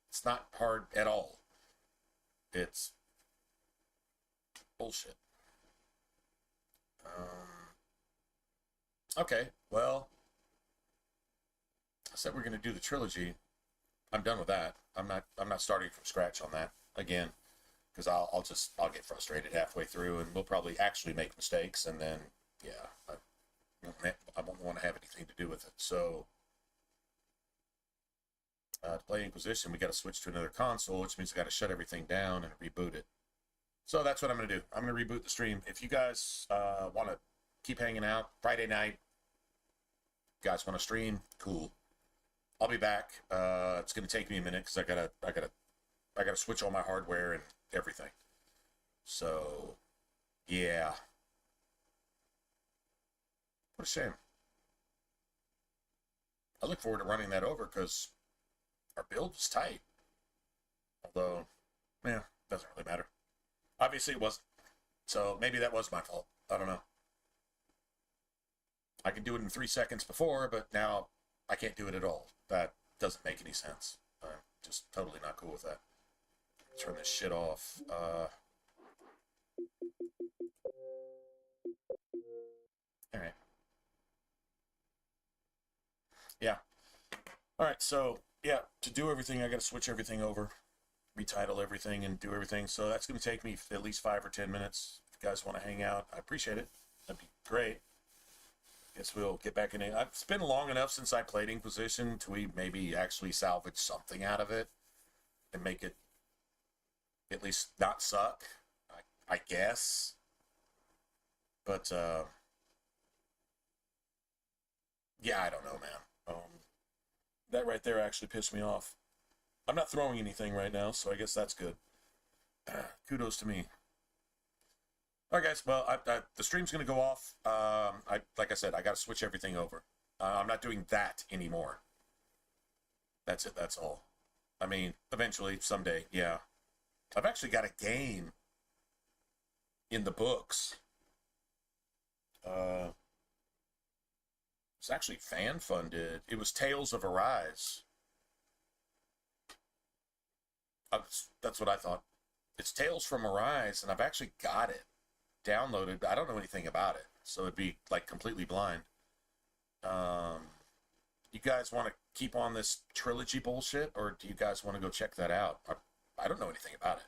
It's not hard at all. It's bullshit. Okay, well, I said we're going to do the trilogy. I'm done with that. I'm not starting from scratch on that. again, because I'll get frustrated halfway through, and we'll probably actually make mistakes, and then yeah, I won't want to have anything to do with it. So to play Inquisition, we got to switch to another console, which means I got to shut everything down and reboot it. So that's what I'm going to do. I'm going to reboot the stream. If you guys want to keep hanging out Friday night, you guys want to stream, cool. I'll be back. It's going to take me a minute because I gotta switch all my hardware and everything. So yeah, what a shame. I look forward to running that over because our build was tight. Although, yeah, doesn't really matter. Obviously it wasn't. So maybe that was my fault. I don't know. I could do it in 3 seconds before, but now I can't do it at all. That doesn't make any sense. I'm just totally not cool with that. Turn this shit off. Alright. Yeah. Alright, so, yeah, to do everything, I gotta switch everything over, retitle everything, and do everything. So that's gonna take me at least 5 or 10 minutes. If you guys want to hang out, I appreciate it. That'd be great. Guess we'll get back in it. It's been long enough since I played Inquisition to we maybe actually salvage something out of it and make it at least not suck, I guess. But yeah, I don't know, man. That right there actually pissed me off. I'm not throwing anything right now, so I guess that's good. Kudos to me. All right, guys. Well, the stream's going to go off. Like I said, I got to switch everything over. I'm not doing that anymore. That's it. That's all. I mean, eventually, someday, yeah. I've actually got a game in the books. It's actually fan-funded. It was Tales of Arise. That's what I thought. It's Tales from Arise, and I've actually got it downloaded, but I don't know anything about it, so it'd be like completely blind. You guys want to keep on this trilogy bullshit, or do you guys want to go check that out? I don't know anything about it.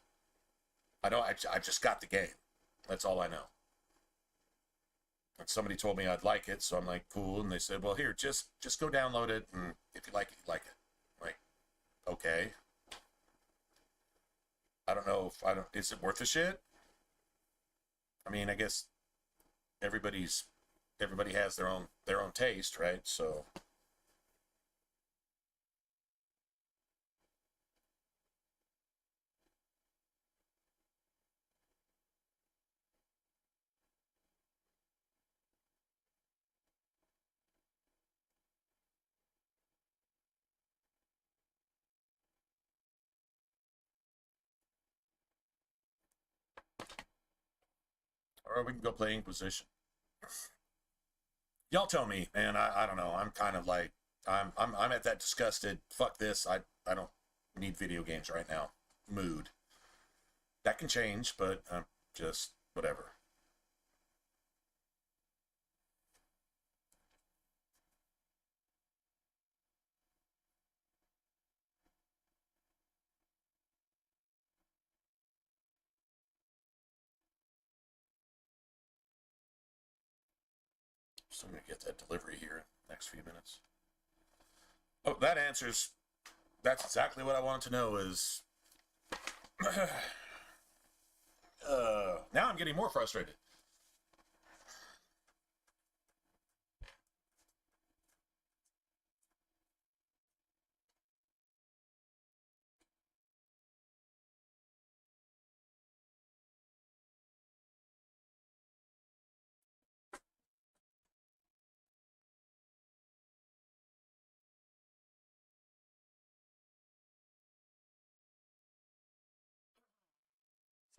I know I just got the game. That's all I know. And somebody told me I'd like it, so I'm like, cool. And they said, well, here, just go download it, and if you like it, you like it. I'm like, okay. I don't know if is it worth the shit? I mean, I guess everybody has their own taste, right? So or we can go play Inquisition. Y'all tell me, man. I don't know. I'm kind of like I'm at that disgusted. Fuck this. I don't need video games right now. Mood. That can change, but just whatever. So I'm going to get that delivery here in the next few minutes. Oh, that's exactly what I wanted to know is, now I'm getting more frustrated.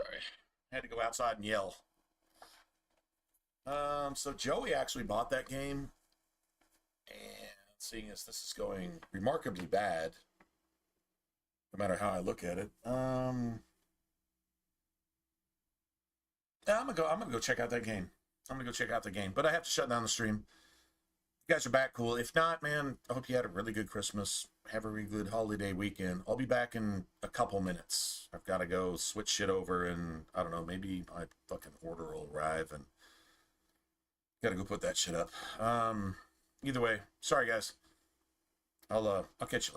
Sorry. Had to go outside and yell. So Joey actually bought that game, and seeing as this is going remarkably bad, no matter how I look at it, yeah, I'm gonna go check out that game. I'm gonna go check out the game, but I have to shut down the stream you guys are back, cool. If not, man, I hope you had a really good Christmas. Have a really good holiday weekend. I'll be back in a couple minutes. I've got to go switch shit over, and I don't know, maybe my fucking order will arrive, and got to go put that shit up. Either way, sorry guys. I'll catch you later.